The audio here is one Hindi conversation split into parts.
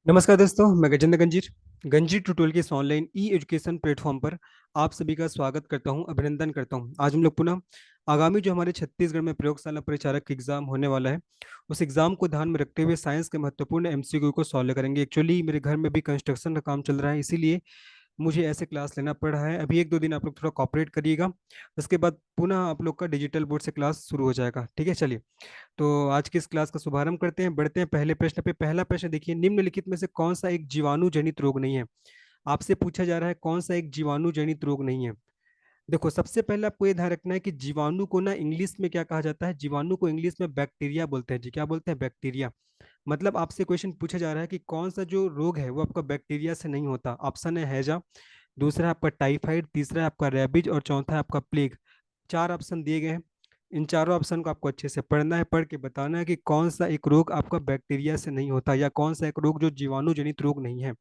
नमस्कार दोस्तों, मैं गजेंद्र गंजीर गंजीर ट्यूटोरियल के इस ऑनलाइन ई एजुकेशन प्लेटफॉर्म पर आप सभी का स्वागत करता हूं, अभिनंदन करता हूं। आज हम लोग पुनः आगामी जो हमारे छत्तीसगढ़ में प्रयोगशाला परिचारक एग्जाम होने वाला है, उस एग्जाम को ध्यान में रखते हुए साइंस के महत्वपूर्ण एमसीक्यू को सॉल्व करेंगे। एक्चुअली मेरे घर में भी कंस्ट्रक्शन का काम चल रहा है, इसीलिए मुझे ऐसे क्लास लेना पड़ रहा है। अभी एक दो दिन आप लोग थोड़ा कॉपरेट करिएगा, उसके बाद पुनः आप लोग का डिजिटल बोर्ड से क्लास शुरू हो जाएगा। ठीक है, चलिए तो आज की इस क्लास का शुभारंभ करते हैं, बढ़ते हैं पहले प्रश्न पे। पहला प्रश्न देखिए, निम्नलिखित में से कौन सा एक जीवाणु जनित रोग नहीं है? आपसे पूछा जा रहा है कौन सा एक जीवाणु जनित रोग नहीं है। देखो, सबसे पहले आपको ये ध्यान रखना है कि जीवाणु को ना इंग्लिश में क्या कहा जाता है? जीवाणु को इंग्लिश में बैक्टीरिया बोलते हैं जी। क्या बोलते हैं? बैक्टीरिया। मतलब आपसे क्वेश्चन पूछा जा रहा है कि कौन सा जो रोग है वो आपका बैक्टीरिया से नहीं होता। ऑप्शन है हैजा, दूसरा है आपका टाइफाइड, तीसरा है आपका रैबिज और चौथा है आपका प्लेग। चार ऑप्शन दिए गए हैं। इन चारों ऑप्शन को आपको अच्छे से पढ़ना है, पढ़ के बताना है कि कौन सा एक रोग आपका बैक्टीरिया से नहीं होता या कौन सा एक रोग जो जीवाणु जनित रोग नहीं है।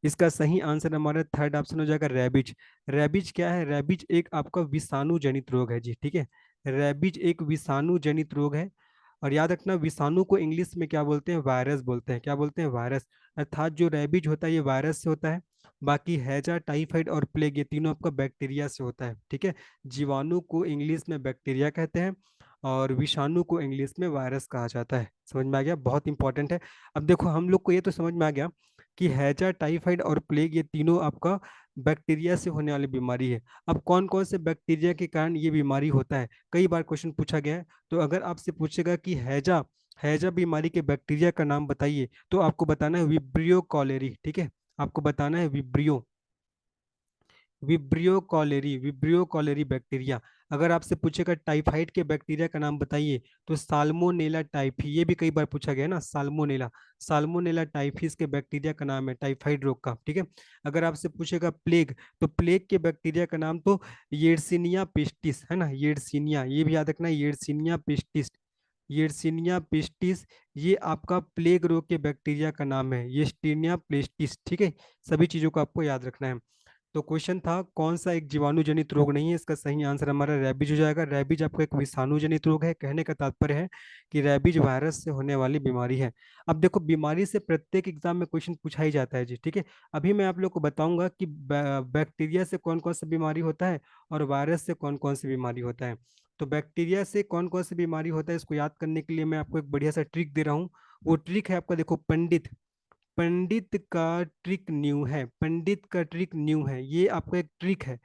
इसका सही आंसर हमारा थर्ड ऑप्शन हो जाएगा, रैबिज। रैबिज क्या है? रैबिज एक आपका विषाणु जनित रोग है जी। ठीक है, रैबिज एक विषाणु जनित रोग है। और याद रखना, विषाणु को इंग्लिश में क्या बोलते हैं? वायरस बोलते हैं। क्या बोलते हैं? वायरस। अर्थात जो रैबिज होता है ये वायरस से होता है। बाकी हैजा, टाइफाइड और प्लेग ये तीनों आपका बैक्टीरिया से होता है। ठीक है, जीवाणु को इंग्लिश में बैक्टीरिया कहते हैं और विषाणु को इंग्लिश में वायरस कहा जाता है। समझ में आ गया? बहुत इंपॉर्टेंट है। अब देखो, हम लोग को ये तो समझ में आ गया कि हैजा, टाइफाइड और प्लेग ये तीनों आपका बैक्टीरिया से होने वाली बीमारी है। अब कौन कौन से बैक्टीरिया के कारण ये बीमारी होता है, कई बार क्वेश्चन पूछा गया है। तो अगर आपसे पूछेगा कि हैजा हैजा बीमारी के बैक्टीरिया का नाम बताइए, तो आपको बताना है विब्रियो कॉलेरी। ठीक है, आपको बताना है विब्रियो कॉलेरी बैक्टीरिया। अगर आपसे पूछेगा टाइफाइड के बैक्टीरिया का नाम बताइए, तो साल्मोनेला टाइफी, ये भी कई बार पूछा गया है ना, साल्मोनेला। साल्मोनेला टाइफिस के बैक्टीरिया का नाम है टाइफाइड रोग का। ठीक है, अगर आपसे पूछेगा प्लेग, तो प्लेग के बैक्टीरिया का नाम तो येरसिनिया पेस्टिस है ना, येरसिनिया, ये भी याद रखना, येरसिनिया पेस्टिस। येरसिनिया पेस्टिस ये आपका प्लेग रोग के बैक्टीरिया का नाम है, येस्टीनिया प्लेस्टिस। ठीक है, सभी चीजों को आपको याद रखना है। तो क्वेश्चन था कौन सा एक जीवाणु जनित रोग नहीं है, इसका सही आंसर हमारा रैबिज हो जाएगा। रैबिज आपका एक विषाणु जनित रोग है। कहने का तात्पर्य है कि रैबिज वायरस से होने वाली बीमारी है। अब देखो, बीमारी से प्रत्येक एग्जाम में क्वेश्चन पूछा ही जाता है जी। ठीक है, अभी मैं आप लोग को बताऊंगा कि बैक्टीरिया से कौन कौन सा बीमारी होता है और वायरस से कौन कौन सी बीमारी होता है। तो बैक्टीरिया से कौन कौन सी बीमारी होता है, इसको याद करने के लिए मैं आपको एक बढ़िया सा ट्रिक दे रहा हूँ। वो ट्रिक है आपका, देखो, पंडित। पंडित का ट्रिक न्यू है, पंडित का ट्रिक न्यू है, ये आपका एक ट्रिक है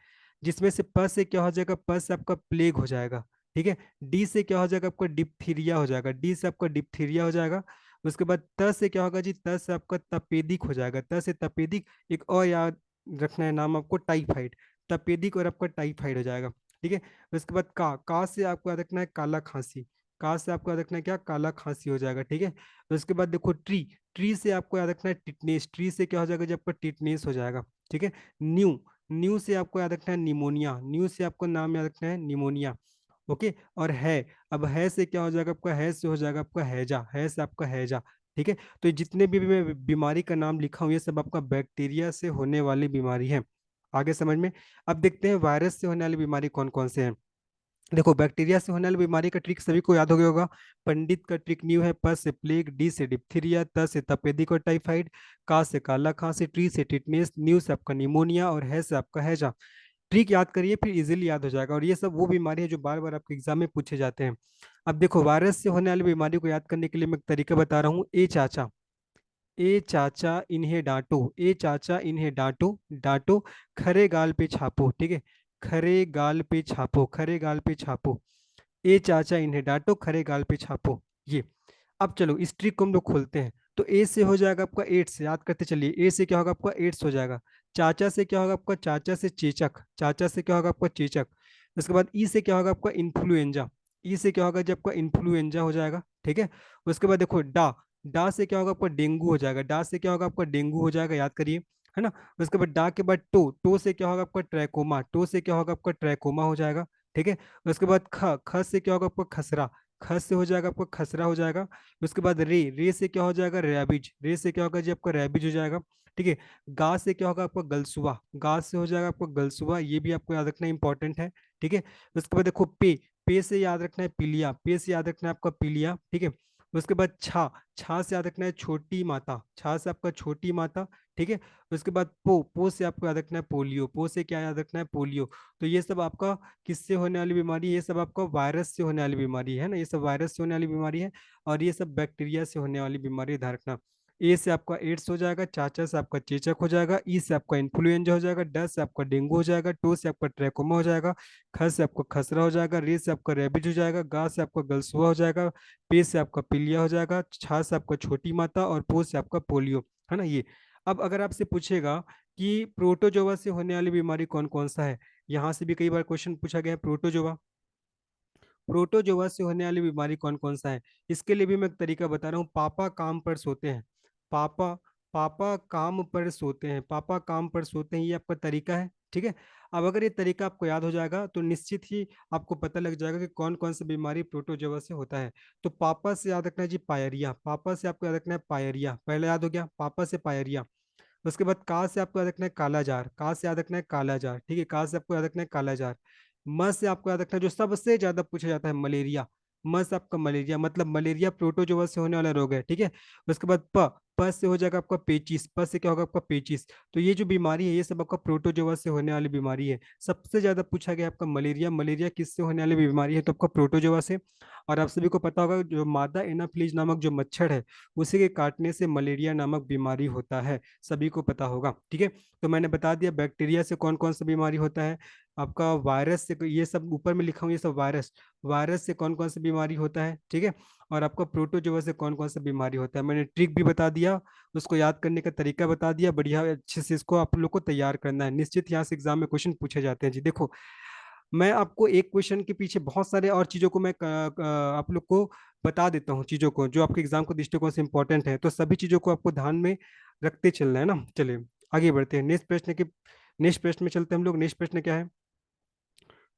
जिसमें से प से क्या हो जाएगा? प से आपका प्लेग हो जाएगा। ठीक है, डी से क्या हो जाएगा? आपका डिप्थीरिया हो जाएगा, डी से आपका डिप्थीरिया हो जाएगा। उसके बाद त से क्या होगा जी? त से आपका तपेदिक हो जाएगा, त से तपेदिक। एक और याद रखना है नाम आपको, टाइफाइड। तपेदिक और आपका टाइफाइड हो जाएगा। ठीक है, उसके बाद का से आपको याद रखना है काला खांसी। का से आपको याद रखना है क्या? काला खांसी हो जाएगा। ठीक है, उसके बाद देखो ट्री। ट्री से आपको याद रखना है टिटनेस। ट्री से क्या हो जाएगा जब आपका? टिटनेस हो जाएगा। ठीक है, न्यू। न्यू से आपको याद रखना है निमोनिया। न्यू से आपको नाम याद रखना है निमोनिया। ओके, और है, अब है से क्या हो जाएगा आपका? है से हो जाएगा आपका हैजा। है से आपका हैजा। ठीक है, तो ये जितने भी मैं बीमारी का नाम लिखा हूँ ये सब आपका बैक्टीरिया से होने वाली बीमारी है। आगे समझ में। अब देखते हैं वायरस से होने वाली बीमारी कौन कौन से हैं। देखो, बैक्टीरिया से होने वाली बीमारी का ट्रिक सभी को याद हो गया होगा। पंडित का ट्रिक न्यू है, प से प्लेग, डी से डिप्थीरिया, त से तपेदिक और टाइफाइड, का से काला खांसी, टी से टिटनेस, न्यू से आपका निमोनिया और है से आपका हैजा। ट्रिक याद करिए, फिर इजीली याद हो जाएगा। और ये सब वो बीमारी है जो बार बार आपके एग्जाम में पूछे जाते हैं। अब देखो, वायरस से होने वाली बीमारी को याद करने के लिए मैं एक तरीका बता रहा हूँ। ए चाचा, ए चाचा इन्हें डांटो, ए चाचा इन्हें डांटो, डांटो, खरे गाल पे छापो। ठीक है, खरे गाल पे छापो, खरे गाल पे छापो। ए चाचा इन्हें डांटो, खरे गाल पे छापो। ये, अब चलो इस ट्रिक को हम लोग खोलते हैं। तो ए से हो जाएगा आपका एड्स, याद करते चलिए। ए से क्या होगा आपका? एड्स हो जाएगा। चाचा से क्या होगा आपका? चाचा से चेचक। चाचा से क्या होगा आपका? चेचक। उसके बाद ई से क्या होगा आपका? इन्फ्लुएंजा। ई से क्या होगा जब आपका? इन्फ्लुएंजा हो जाएगा। ठीक है, उसके बाद देखो डा। डा से क्या होगा आपका? डेंगू हो जाएगा। डा से क्या होगा आपका? डेंगू हो जाएगा, याद करिए, है ना। उसके बाद डा के बाद टो। टो से क्या होगा आपका? ट्रैकोमा। टो से क्या होगा आपका? ट्रैकोमा हो जाएगा। ठीक है, उसके बाद ख। ख से क्या होगा आपका? खसरा। ख से हो जाएगा आपका खसरा हो जाएगा। उसके बाद रे। रे से क्या हो जाएगा? रैबिज। रे से क्या होगा जी आपका? रैबिज हो जाएगा। ठीक है, गा से क्या होगा आपका? गलसुआ। गा से हो जाएगा आपका गलसुआ, ये भी आपको याद रखना इंपॉर्टेंट है। ठीक है, उसके बाद देखो पे। पे से याद रखना है पीलिया। पे से याद रखना है आपका पीलिया। ठीक है, उसके बाद छा, छा से याद रखना है छोटी माता, छा से आपका छोटी माता, ठीक है। उसके बाद पो, पो से आपको याद रखना है पोलियो, पो से क्या याद रखना है, पोलियो। तो ये सब आपका किससे होने वाली बीमारी है, ये सब आपका वायरस से होने वाली बीमारी है ना, ये सब वायरस से होने वाली बीमारी है, और ये सब बैक्टीरिया से होने वाली बीमारी है, ध्यान रखना। ए से आपका एड्स हो जाएगा, चाचा से आपका चेचक हो जाएगा, ई से आपका इन्फ्लुएंजा हो जाएगा, ड से आपका डेंगू हो जाएगा, टो से आपका ट्रैकोमा हो जाएगा, ख से आपका खसरा हो जाएगा, रे से आपका रेबिज हो जाएगा, गा से आपका गलसुआ हो जाएगा, पे से आपका पीलिया हो जाएगा, छा से आपका छोटी माता, और पो से आपका पोलियो, है ना ये। अब अगर आपसे पूछेगा कि प्रोटोजोआ से होने वाली बीमारी कौन कौन सा है, यहाँ से भी कई बार क्वेश्चन पूछा गया है, प्रोटोजोआ, प्रोटोजोआ से होने वाली बीमारी कौन कौन सा है, इसके लिए भी मैं एक तरीका बता रहा हूँ। पापा काम पर सोते हैं, पापा, पापा काम पर सोते हैं, पापा काम पर सोते हैं, ये आपका तरीका है, ठीक है। अब अगर ये तरीका आपको याद हो जाएगा तो निश्चित ही आपको पता लग जाएगा कि कौन कौन सी बीमारी प्रोटोजोआ से होता है। तो पापा से याद रखना है जी पायरिया, पापा से आपको याद रखना है पायरिया, पहले याद हो गया पापा से पायरिया। उसके बाद का से आपको याद रखना है काला जार, का से याद रखना है काला जार, ठीक है, का से आपको याद रखना है काला जार। म से आपको याद रखना है जो सबसे ज्यादा पूछा जाता है मलेरिया, म से आपका मलेरिया, मतलब मलेरिया प्रोटोजोआ से होने वाला रोग है, ठीक है। उसके बाद प से हो जाएगा आपका पेचिस, प से क्या होगा आपका पेचिस। तो ये जो बीमारी है ये सब आपका प्रोटोजोआ से होने वाली बीमारी है। सबसे ज्यादा पूछा गया आपका मलेरिया, मलेरिया किससे होने वाली बीमारी है, तो आपका प्रोटोजोआ से। और आप सभी को पता होगा जो मादा एनाफिलीज नामक जो मच्छर है उसी के काटने से मलेरिया नामक बीमारी होता है, सभी को पता होगा, ठीक है। तो मैंने बता दिया बैक्टीरिया से कौन कौन सा बीमारी होता है, आपका वायरस से, ये सब ऊपर में लिखा हूँ ये सब वायरस, वायरस से कौन कौन सा बीमारी होता है, ठीक है। और आपका प्रोटोजोआ से कौन कौन सा बीमारी होता है, मैंने ट्रिक भी बता दिया, उसको याद करने का तरीका बता दिया, बढ़िया अच्छे से इसको आप लोग को तैयार करना है, निश्चित यहाँ से एग्जाम में क्वेश्चन पूछे जाते हैं जी। देखो मैं आपको एक क्वेश्चन के पीछे बहुत सारे और चीजों को मैं आप लोग को बता देता हूँ, चीजों को जो आपके एग्जाम को दृष्टिकोण से इंपॉर्टेंट है, तो सभी चीजों को आपको ध्यान में रखते चलना है ना। चलिए आगे बढ़ते हैं, नेक्स्ट प्रश्न में चलते हैं हम लोग। नेक्स्ट प्रश्न क्या है,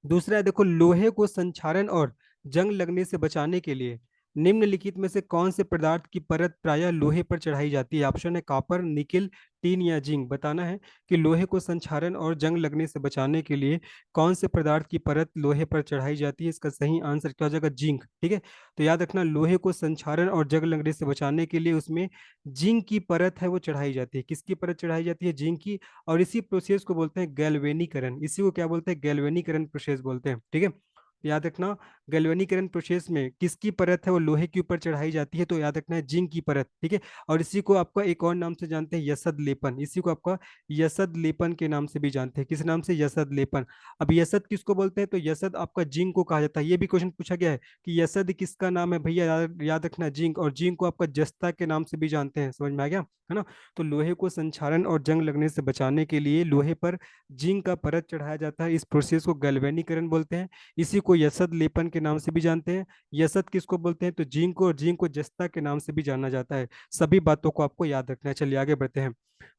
दूसरा है, देखो लोहे को संक्षारण और जंग लगने से बचाने के लिए निम्नलिखित में से कौन से पदार्थ की परत प्रायः लोहे पर चढ़ाई जाती है। ऑप्शन है कॉपर, निकिल, टीन या जिंक। बताना है कि लोहे को संक्षारण और जंग लगने से बचाने के लिए कौन से पदार्थ की परत लोहे पर चढ़ाई जाती है। इसका सही आंसर क्या हो जाएगा, जिंक, ठीक है। तो याद रखना लोहे को संक्षारण और जंग लगने से बचाने के लिए उसमें जिंक की परत है वो चढ़ाई जाती है। किसकी परत चढ़ाई जाती है, जिंक की। और इसी प्रोसेस को बोलते हैं गैल्वेनीकरण, इसी को क्या बोलते हैं, गैल्वेनीकरण प्रोसेस बोलते हैं, ठीक है। तो याद रखना गैल्वेनीकरण प्रोसेस में किसकी परत है वो लोहे के ऊपर चढ़ाई जाती है, तो याद रखना है जिंक की परत, ठीक है। और इसी को आपका एक और नाम से जानते हैं यसद लेपन, इसी को आपका यसद लेपन के नाम से भी जानते हैं। किस नाम से, यसद लेपन। अब यसद किसको बोलते हैं, तो यसद आपका जिंक को कहा जाता है। ये भी क्वेश्चन पूछा गया है कि यसद किसका नाम है भैया, याद रखना जिंक, और जिंक को आपका जस्ता के नाम से भी जानते हैं, समझ में आ गया है ना। तो लोहे को संक्षारण और जंग लगने से बचाने के लिए लोहे पर जिंक का परत चढ़ाया जाता है, इस प्रोसेस को गैल्वेनीकरण बोलते हैं। इसी को यसद लेपन के नाम से भी जानते हैं। यसद किसको बोलते हैं, तो जिंक को, और जिंक को जस्ता के नाम से भी जाना जाता है। सभी बातों को आपको याद रखना है। चलिए आगे बढ़ते हैं।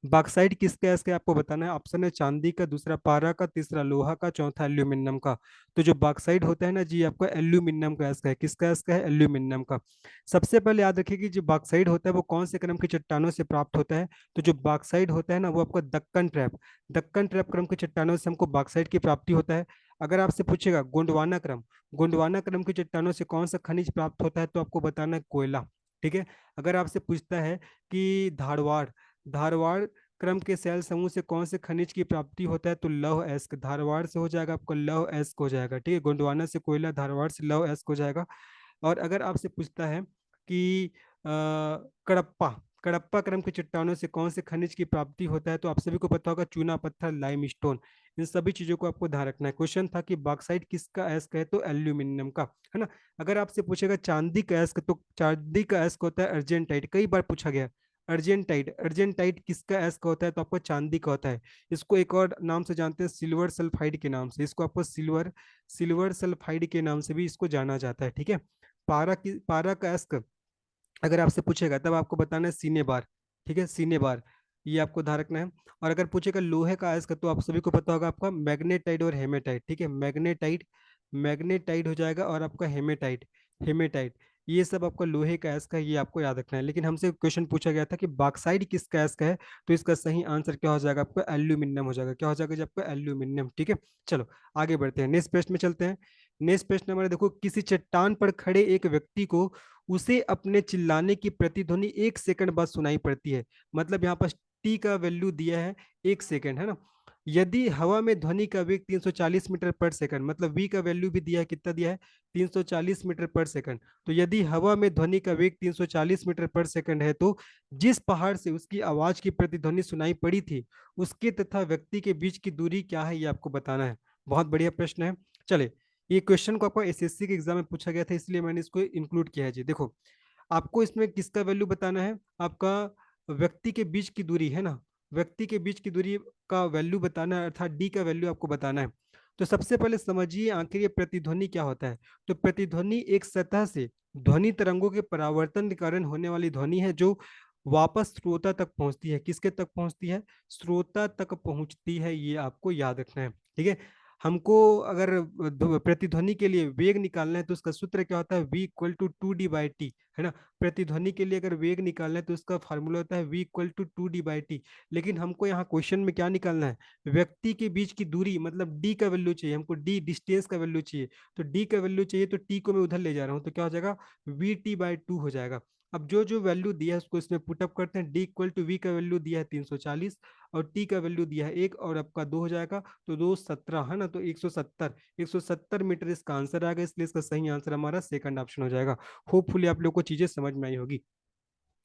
बॉक्साइट किस गैस का है आपको बताना है। ऑप्शन है चांदी का, दूसरा पारा का, तीसरा लोहा का, चौथा एल्यूमिनियम का। तो जो बॉक्साइट होता है ना जी आपका एल्यूमिनियम गैस का है। किस गैस का है, एल्यूमिनियम का। सबसे पहले याद रखिए कि जो बॉक्साइट होता है वो कौन से क्रम की चट्टानों से प्राप्त होता है। तो जो बॉक्साइट होता है ना वो आपका दक्कन ट्रैप क्रम की चट्टानों से हमको बॉक्साइट की प्राप्ति होता है। अगर आपसे पूछेगा गोंडवाना क्रम की चट्टानों से कौन सा खनिज प्राप्त होता है, तो आपको बताना है कोयला, ठीक है। अगर आपसे पूछता है कि धारवाड़ धारवाड़ क्रम के शैल समूह से कौन से खनिज की प्राप्ति होता है, तो लौह अयस्क, धारवाड़ से हो जाएगा आपको लौह अयस्क हो जाएगा, ठीक है। गोंडवाना से कोयला, धारवाड़ से लौह अयस्क हो जाएगा। और अगर आपसे पूछता है कि कड़प्पा कड़प्पा क्रम के चट्टानों से कौन से खनिज की प्राप्ति होता है, तो आप सभी को पता होगा चूना पत्थर, लाइमस्टोन। इन सभी चीजों को आपको ध्यान रखना है। क्वेश्चन था कि बॉक्साइट किसका अयस्क है, तो एल्यूमिनियम का, है ना। अगर आपसे पूछेगा चांदी का अयस्क, तो चांदी का अयस्क होता है अर्जेंटाइट, कई बार पूछा गया। अर्जेंटाइट किसका अयस्क होता है, तो आपको चांदी का होता है। इसको एक और नाम से जानते हैं सिल्वर सल्फाइड के नाम से, इसको आपको सिल्वर सल्फाइड के नाम से भी इसको जाना जाता है, ठीक है। पारा का अयस्क अगर आपसे पूछेगा तब आपको बताना है सीने बार, ठीक है, सीने बार, ये आपको ध्यान रखना है। और अगर पूछेगा लोहे का अयस्क, तो आप सभी को पता होगा आपका मैग्नेटाइट और हेमेटाइट, ठीक है। मैग्नेटाइट हो जाएगा, और आपका हेमेटाइट ये सब आपका लोहे का अयस्क है, ये आपको याद रखना है। लेकिन हमसे क्वेश्चन पूछा गया था कि बॉक्साइट किसका अयस्क है, तो इसका सही आंसर क्या हो जाएगा, आपका एल्यूमिनियम हो जाएगा। क्या हो जाएगा जी, आपका एल्यूमिनियम, ठीक है। चलो आगे बढ़ते हैं, नेक्स्ट प्रश्न में चलते हैं। नेक्स्ट प्रश्न हमारे देखो, किसी चट्टान पर खड़े एक व्यक्ति को उसे अपने चिल्लाने की प्रतिध्वनि 1 सेकंड बाद सुनाई पड़ती है। मतलब यहाँ पर टी का वैल्यू दिया है 1 सेकंड, है ना। यदि हवा में ध्वनि का वेग 340 मीटर पर सेकंड, मतलब वी का वैल्यू भी दिया है, कितना दिया है, 340 मीटर पर सेकंड। तो यदि हवा में ध्वनि का वेग 340 मीटर पर सेकंड है, तो जिस पहाड़ से उसकी आवाज की प्रतिध्वनि सुनाई पड़ी थी, उसके तथा व्यक्ति के बीच की दूरी क्या है, ये आपको बताना है। बहुत बढ़िया प्रश्न है। चले, ये क्वेश्चन को आपको एसएससी के एग्जाम में पूछा गया था, इसलिए मैंने इसको इंक्लूड किया है जी। देखो, आपको इसमें किसका वैल्यू बताना है, आपका व्यक्ति के बीच की दूरी, है ना, व्यक्ति के बीच की दूरी का वैल्यू बताना है, अर्थात डी का वैल्यू आपको बताना है। तो सबसे पहले समझिए आखिर ये प्रतिध्वनि क्या होता है। तो प्रतिध्वनि एक सतह से ध्वनि तरंगों के परावर्तन के कारण होने वाली ध्वनि है, जो वापस श्रोता तक पहुंचती है। किसके तक पहुंचती है, श्रोता तक पहुंचती है, ये आपको याद रखना है, ठीक है। हमको अगर प्रतिध्वनि के लिए वेग निकालना है, तो उसका सूत्र क्या होता है, v इक्वल टू 2d/t, है ना। प्रतिध्वनि के लिए अगर वेग निकालना है, तो उसका फार्मूला होता है v इक्वल टू 2d/t। लेकिन हमको यहाँ क्वेश्चन में क्या निकालना है, व्यक्ति के बीच की दूरी, मतलब d का वैल्यू चाहिए हमको, d डिस्टेंस का वैल्यू चाहिए। तो d का वैल्यू चाहिए, तो t को मैं उधर ले जा रहा हूँ, तो क्या हो जाएगा, vt/2 हो जाएगा। अब जो जो वैल्यू दिया है उसको इसमें पुटअप करते हैं। d इक्वल टू v का वैल्यू दिया है 340, और t का वैल्यू दिया है 1, और आपका 2 हो जाएगा, तो 2 17, है ना। तो 170 मीटर इसका आंसर आएगा, इसलिए इसका सही आंसर हमारा सेकंड ऑप्शन हो जाएगा। होपफुली आप लोग को चीजें समझ में आई होगी,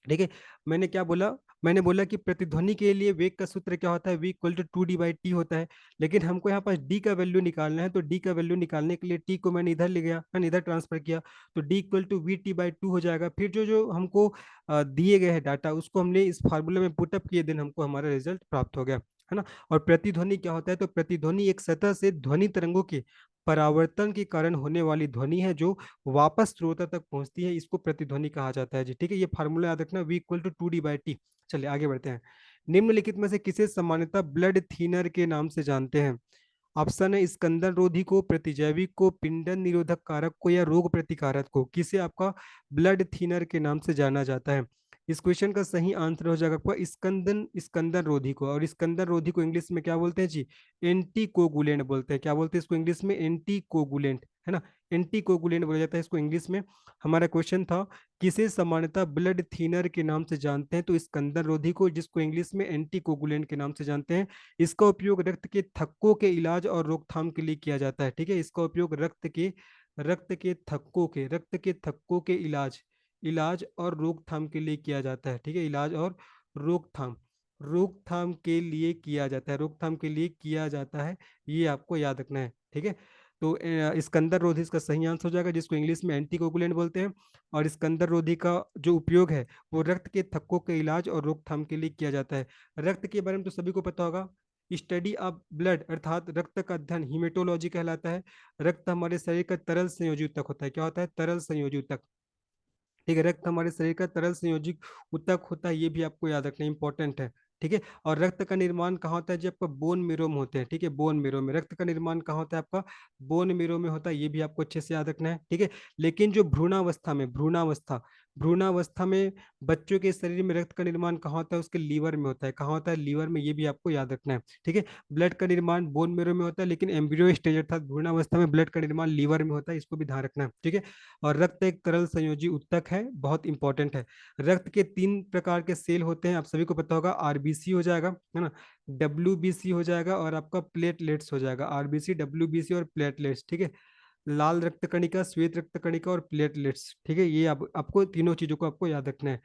ठीक है। मैंने क्या बोला, मैंने बोला कि प्रतिध्वनि के लिए वेग का सूत्र क्या होता है, v इक्वल टू 2d/t होता है। लेकिन हमको यहाँ पास d का वैल्यू निकालना है, तो d का वैल्यू निकालने के लिए t को मैंने इधर ले गया, मैंने इधर ट्रांसफर किया, तो d इक्वल टू vt/2 हो जाएगा। फिर जो जो हमको दिए गए हैं डाटा, उसको हमने इस फार्मूले में पुटअप किए, दिन हमको हमारा रिजल्ट प्राप्त हो गया, है ना। और प्रतिध्वनि क्या होता है, तो प्रतिध्वनि एक सतह से ध्वनि तरंगों के परावर्तन के कारण होने वाली ध्वनि है, जो वापस श्रोता तक पहुंचती है, इसको प्रतिध्वनि कहा जाता है जी, ठीक है। ये फार्मूला याद रखना, v इक्वल टू 2d/t। चलिए आगे बढ़ते हैं। निम्नलिखित में से किसे सामान्यतः ब्लड थीनर के नाम से जानते हैं। ऑप्शन है स्कंदन रोधी को, प्रतिजैविक को, पिंडन निरोधक कारक को, या रोग प्रतिकारक को। किसे आपका ब्लड थीनर के नाम से जाना जाता है। इस क्वेश्चन का सही आंसर हो जाएगा आपका स्कंदन, स्कंदन रोधी को। और स्कंदन रोधी को इंग्लिश में क्या बोलते हैं जी, एंटी कोगुलेंट बोलते हैं। क्या बोलते हैं इसको इंग्लिश में, एंटी कोगुलेंट, है ना, एंटी कोगुलेंट बोला जाता है इसको इंग्लिश में। हमारा क्वेश्चन था किसे सामान्यतः ब्लड थीनर के नाम से जानते हैं, तो स्कंदन रोधी को, जिसको इंग्लिश में एंटी कोगुलेंट के नाम से जानते हैं। इसका उपयोग रक्त के थक्कों के इलाज और रोकथाम के लिए किया जाता है, ठीक है। इसका उपयोग रक्त के थक्कों के इलाज, इलाज और रोकथाम के लिए किया जाता है, ठीक है। इलाज और रोकथाम, रोकथाम के लिए किया जाता है, रोकथाम के लिए किया जाता है, ये आपको याद रखना है, ठीक है। तो स्कंदर रोधी इसका सही आंसर हो जाएगा, जिसको इंग्लिश में एंटीकोगुलेंट बोलते हैं। और स्कंदर रोधी का जो उपयोग है, वो रक्त के थक्कों के इलाज और रोकथाम के लिए किया जाता है। रक्त के बारे में तो सभी को पता होगा, स्टडी ऑफ ब्लड अर्थात रक्त का अध्ययन हीमेटोलॉजी कहलाता है। रक्त हमारे शरीर का तरल संयोजी ऊतक होता है। क्या होता है, तरल संयोजी ऊतक, ठीक है। रक्त हमारे शरीर का तरल संयोजी ऊतक होता है, ये भी आपको याद रखना इंपॉर्टेंट है, ठीक है। और रक्त का निर्माण कहाँ होता है जी, आपका बोन मेरो में होते हैं, ठीक है। बोन मेरो में रक्त का निर्माण कहाँ होता है, आपका बोन मेरो में होता है, ये भी आपको अच्छे से याद रखना है, ठीक है। लेकिन जो भ्रूणावस्था में, भ्रूणावस्था में बच्चों के शरीर में रक्त का निर्माण कहाँ होता है, उसके लीवर में होता है। कहाँ होता है, लीवर में, ये भी आपको याद रखना है, ठीक है। ब्लड का निर्माण बोन मेरो में होता है, लेकिन एम्ब्रियो स्टेज अर्थात भ्रूणावस्था में ब्लड का निर्माण लीवर में होता है, इसको भी ध्यान रखना है, ठीक है। और रक्त एक तरल संयोजी ऊतक है, बहुत इंपॉर्टेंट है। रक्त के 3 प्रकार के सेल होते हैं, आप सभी को पता होगा, आरबीसी हो जाएगा, है ना, डब्ल्यूबीसी हो जाएगा, और आपका प्लेटलेट्स हो जाएगा। आरबीसी, डब्ल्यूबीसी और प्लेटलेट्स, ठीक है। लाल रक्त कणिका, श्वेत रक्त कणिका और प्लेटलेट्स, ठीक है। ये आपको तीनों चीजों को आपको याद रखना है।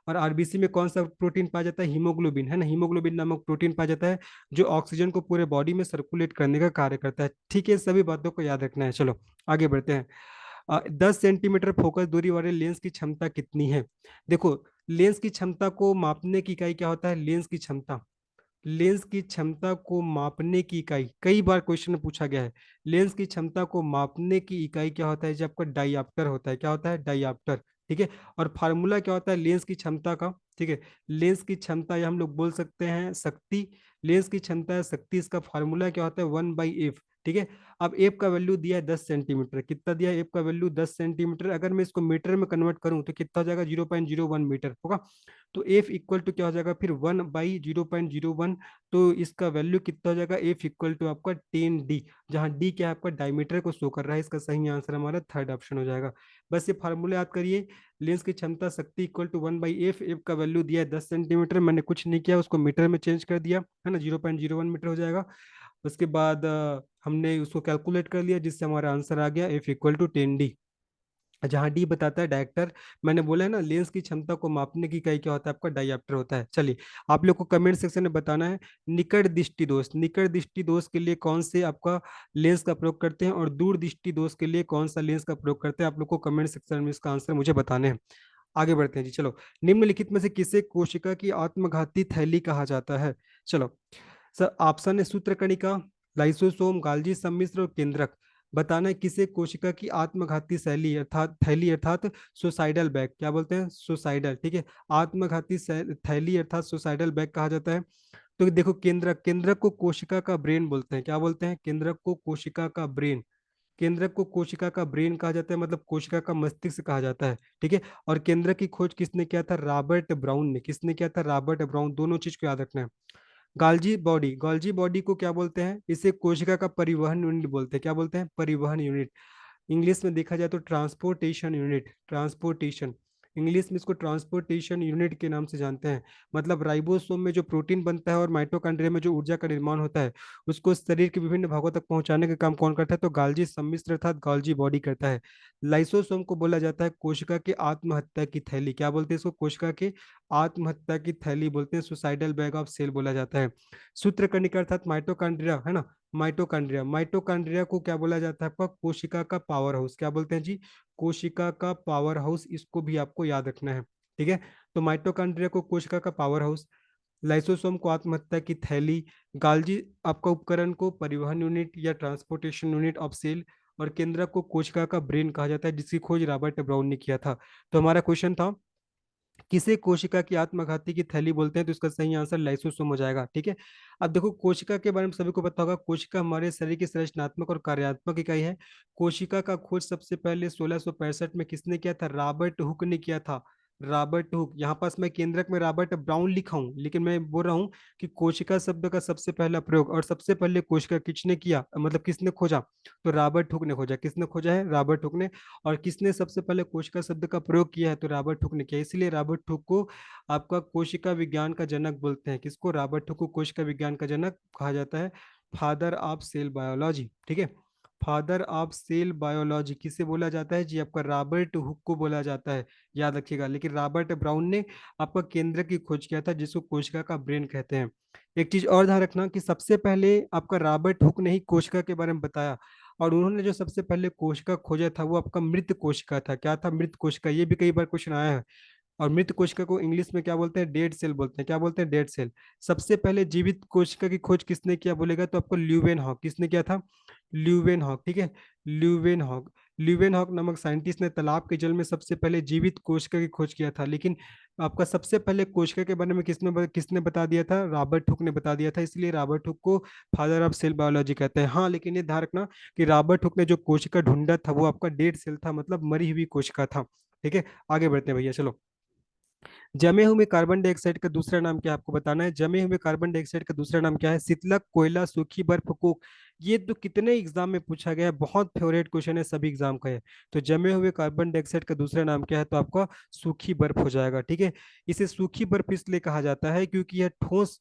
और आरबीसी में कौन सा प्रोटीन पाया जाता है, हीमोग्लोबिन, है ना, हीमोग्लोबिन नामक प्रोटीन पाया जाता है, जो ऑक्सीजन को पूरे बॉडी में सर्कुलेट करने का कार्य करता है, ठीक है। सभी बातों को याद रखना है। चलो आगे बढ़ते हैं। 10 सेंटीमीटर फोकस दूरी वाले लेंस की क्षमता कितनी है। देखो, लेंस की क्षमता को मापने की इकाई क्या होता है, लेंस की क्षमता, लेंस की क्षमता को मापने की इकाई, कई बार क्वेश्चन में पूछा गया है। लेंस की क्षमता को मापने की इकाई क्या होता है, जो आपका डाइऑप्टर होता है। क्या होता है, डाइऑप्टर, ठीक है। और फार्मूला क्या होता है लेंस की क्षमता का, ठीक है। लेंस की क्षमता, या हम लोग बोल सकते हैं शक्ति, लेंस की क्षमता है शक्ति, इसका फार्मूला क्या होता है, 1/f। ठीक है। अब एफ का वैल्यू दिया है 10 सेंटीमीटर, कितना दिया है एफ का वैल्यू 10 सेंटीमीटर, अगर मैं इसको मीटर में कन्वर्ट करूं तो कितना हो जाएगा 0.01 मीटर होगा। तो एफ इक्वल टू क्या हो जाएगा फिर 1/0.01, तो इसका वैल्यू कितना हो जाएगा एफ इक्वल टू आपका 10D, जहाँ डी क्या है आपका डायमीटर को शो कर रहा है। इसका सही आंसर हमारा थर्ड ऑप्शन हो जाएगा। बस ये फार्मूला याद करिए, लेंस की क्षमता शक्ति इक्वल टू 1/एफ, एफ का वैल्यू दिया है 10 सेंटीमीटर, मैंने कुछ नहीं किया, उसको मीटर में चेंज कर दिया है ना, 0.01 मीटर हो जाएगा। उसके बाद हमने उसको कैलकुलेट कर लिया, जिससे हमारा आंसर आ गया एफ इक्वल टू 10D, जहाँ डी बताता है डायरेक्टर। मैंने बोला है ना, लेंस की क्षमता को मापने की इकाई क्या होता है आपका डायप्टर होता है। चलिए, आप लोग को कमेंट सेक्शन में बताना है निकट दृष्टि दोष, निकट दृष्टि दोष के लिए कौन से आपका लेंस का प्रयोग करते हैं, और दूर दृष्टि दोष के लिए कौन सा लेंस का प्रयोग करते हैं। आप लोग को कमेंट सेक्शन में इसका आंसर मुझे बताने हैं। आगे बढ़ते हैं जी। चलो, निम्नलिखित में से किसे कोशिका की आत्मघाती थैली कहा जाता है। चलो सर, ऑप्शन है सूत्रकणिका, लाइसोसोम, गाल्जी सम्मिश्र और केंद्रक। बताना है किसे कोशिका की आत्मघाती शैली अर्थात थैली अर्थात सुसाइडल बैग, क्या बोलते हैं सुसाइडल, ठीक है, आत्मघाती थैली अर्थात सुसाइडल बैग कहा जाता है। तो देखो, केंद्रक, केंद्रक को कोशिका का ब्रेन बोलते हैं, क्या बोलते हैं केंद्रक को कोशिका का ब्रेन, केंद्रक को कोशिका का ब्रेन कहा जाता है, मतलब कोशिका का मस्तिष्क कहा जाता है, ठीक है। और केंद्रक की खोज किसने किया था, रॉबर्ट ब्राउन ने, किसने किया था रॉबर्ट ब्राउन, दोनों चीज को याद रखना है। गाल्जी बॉडी, गाल्जी बॉडी को क्या बोलते हैं, इसे कोशिका का परिवहन यूनिट बोलते हैं, क्या बोलते हैं परिवहन यूनिट। इंग्लिश में देखा जाए तो ट्रांसपोर्टेशन यूनिट, ट्रांसपोर्टेशन, इंग्लिश में इसको ट्रांसपोर्टेशन यूनिट के नाम से जानते हैं। मतलब राइबोसोम में जो प्रोटीन बनता है और माइटोकॉन्ड्रिया में जो ऊर्जा का निर्माण होता है, उसको शरीर के विभिन्न भागों तक पहुंचाने का काम कौन करता है, तो गाल्जी सम्मिश्र अर्थात गाल्जी बॉडी करता है। लाइसोसोम को बोला जाता है कोशिका के आत्महत्या की थैली, क्या बोलते हैं इसको, कोशिका के आत्महत्या की थैली बोलते हैं, सुसाइडल बैग ऑफ सेल बोला जाता है। सूत्रकणिका अर्थात माइटोकॉन्ड्रिया है ना, माइटोकॉन्ड्रिया, माइटोकॉन्ड्रिया को क्या बोला जाता है आपका, कोशिका का पावर हाउस, क्या बोलते हैं जी, कोशिका का पावर हाउस, इसको भी आपको याद रखना है, ठीक है। तो माइटोकॉन्ड्रिया को कोशिका का पावर हाउस, लाइसोसोम को आत्महत्या की थैली, गाल्जी आपका उपकरण को परिवहन यूनिट या ट्रांसपोर्टेशन यूनिट ऑफ सेल, और केंद्रक को कोशिका का ब्रेन कहा जाता है, जिसकी खोज रॉबर्ट ब्राउन ने किया था। तो हमारा क्वेश्चन था किसे कोशिका की आत्मघाती की थैली बोलते हैं, तो इसका सही आंसर लाइसोसोम हो जाएगा, ठीक है। अब देखो, कोशिका के बारे में सभी को पता होगा, कोशिका हमारे शरीर की संरचनात्मक और कार्यात्मक इकाई है। कोशिका का खोज सबसे पहले 1665 में किसने किया था, रॉबर्ट हुक ने किया था, रॉबर्ट हुक। यहाँ पास मैं केंद्रक में रॉबर्ट ब्राउन लिखा हूँ, लेकिन मैं बोल रहा हूँ कि कोशिका शब्द का सबसे पहला प्रयोग और सबसे पहले कोशिका किसने किया, मतलब किसने खोजा, तो रॉबर्ट हुक ने खोजा। किसने खोजा है, रॉबर्ट हुक ने। और किसने सबसे पहले कोशिका शब्द का प्रयोग किया है, तो रॉबर्ट हुक ने किया, इसलिए रॉबर्ट हुक को आपका कोशिका विज्ञान का जनक बोलते हैं। किसको, रॉबर्ट हुक को कोशिका विज्ञान का जनक कहा जाता है, फादर ऑफ सेल बायोलॉजी, ठीक है। फादर ऑफ सेल बायोलॉजी किसे बोला जाता है जी, आपका रॉबर्ट हुक को बोला जाता है, याद रखिएगा। लेकिन रॉबर्ट ब्राउन ने आपका केंद्र की खोज किया था, जिसको कोशिका का ब्रेन कहते हैं। एक चीज और ध्यान रखना कि सबसे पहले आपका रॉबर्ट हुक ने ही कोशिका के बारे में बताया, और उन्होंने जो सबसे पहले कोशिका खोजा था वो आपका मृत कोशिका था। क्या था, मृत कोशिका, ये भी कई बार क्वेश्चन आया है। और मृत कोशिका को इंग्लिश में क्या बोलते हैं, डेड सेल बोलते हैं, क्या बोलते हैं, डेड सेल। सबसे पहले जीवित कोशिका की खोज किसने किया बोलेगा, तो आपको ल्यूवेन हॉक, किसने किया था, ल्यूवेन हॉक, ठीक है। ल्यूवेन हॉक, ल्यूवेन हॉक नामक साइंटिस्ट ने तालाब के जल में सबसे पहले जीवित कोशिका की खोज किया था। लेकिन आपका सबसे पहले कोशिका के बारे में किसने बता दिया था, रॉबर्ट हुक ने बता दिया था, इसलिए रॉबर्ट हुक को फादर ऑफ सेल बायोलॉजी कहते हैं। हाँ, लेकिन ये ध्यान रखना कि रॉबर्ट हुक ने जो कोशिका ढूंढा था वो आपका डेड सेल था, मतलब मरी हुई कोशिका था, ठीक है। आगे बढ़ते हैं भैया, चलो। जमे हुए कार्बन डाइऑक्साइड का दूसरा नाम क्या है, आपको बताना है। जमे हुए कार्बन डाइऑक्साइड का दूसरा नाम क्या है, शीतलक, कोयला, सूखी बर्फ, कोक। ये तो कितने एग्जाम में पूछा गया है, बहुत फेवरेट क्वेश्चन है सभी एग्जाम का है। तो जमे हुए कार्बन डाइऑक्साइड का दूसरा नाम क्या है, तो आपका सूखी बर्फ हो जाएगा, ठीक है। इसे सूखी बर्फ इसलिए कहा जाता है क्योंकि यह ठोस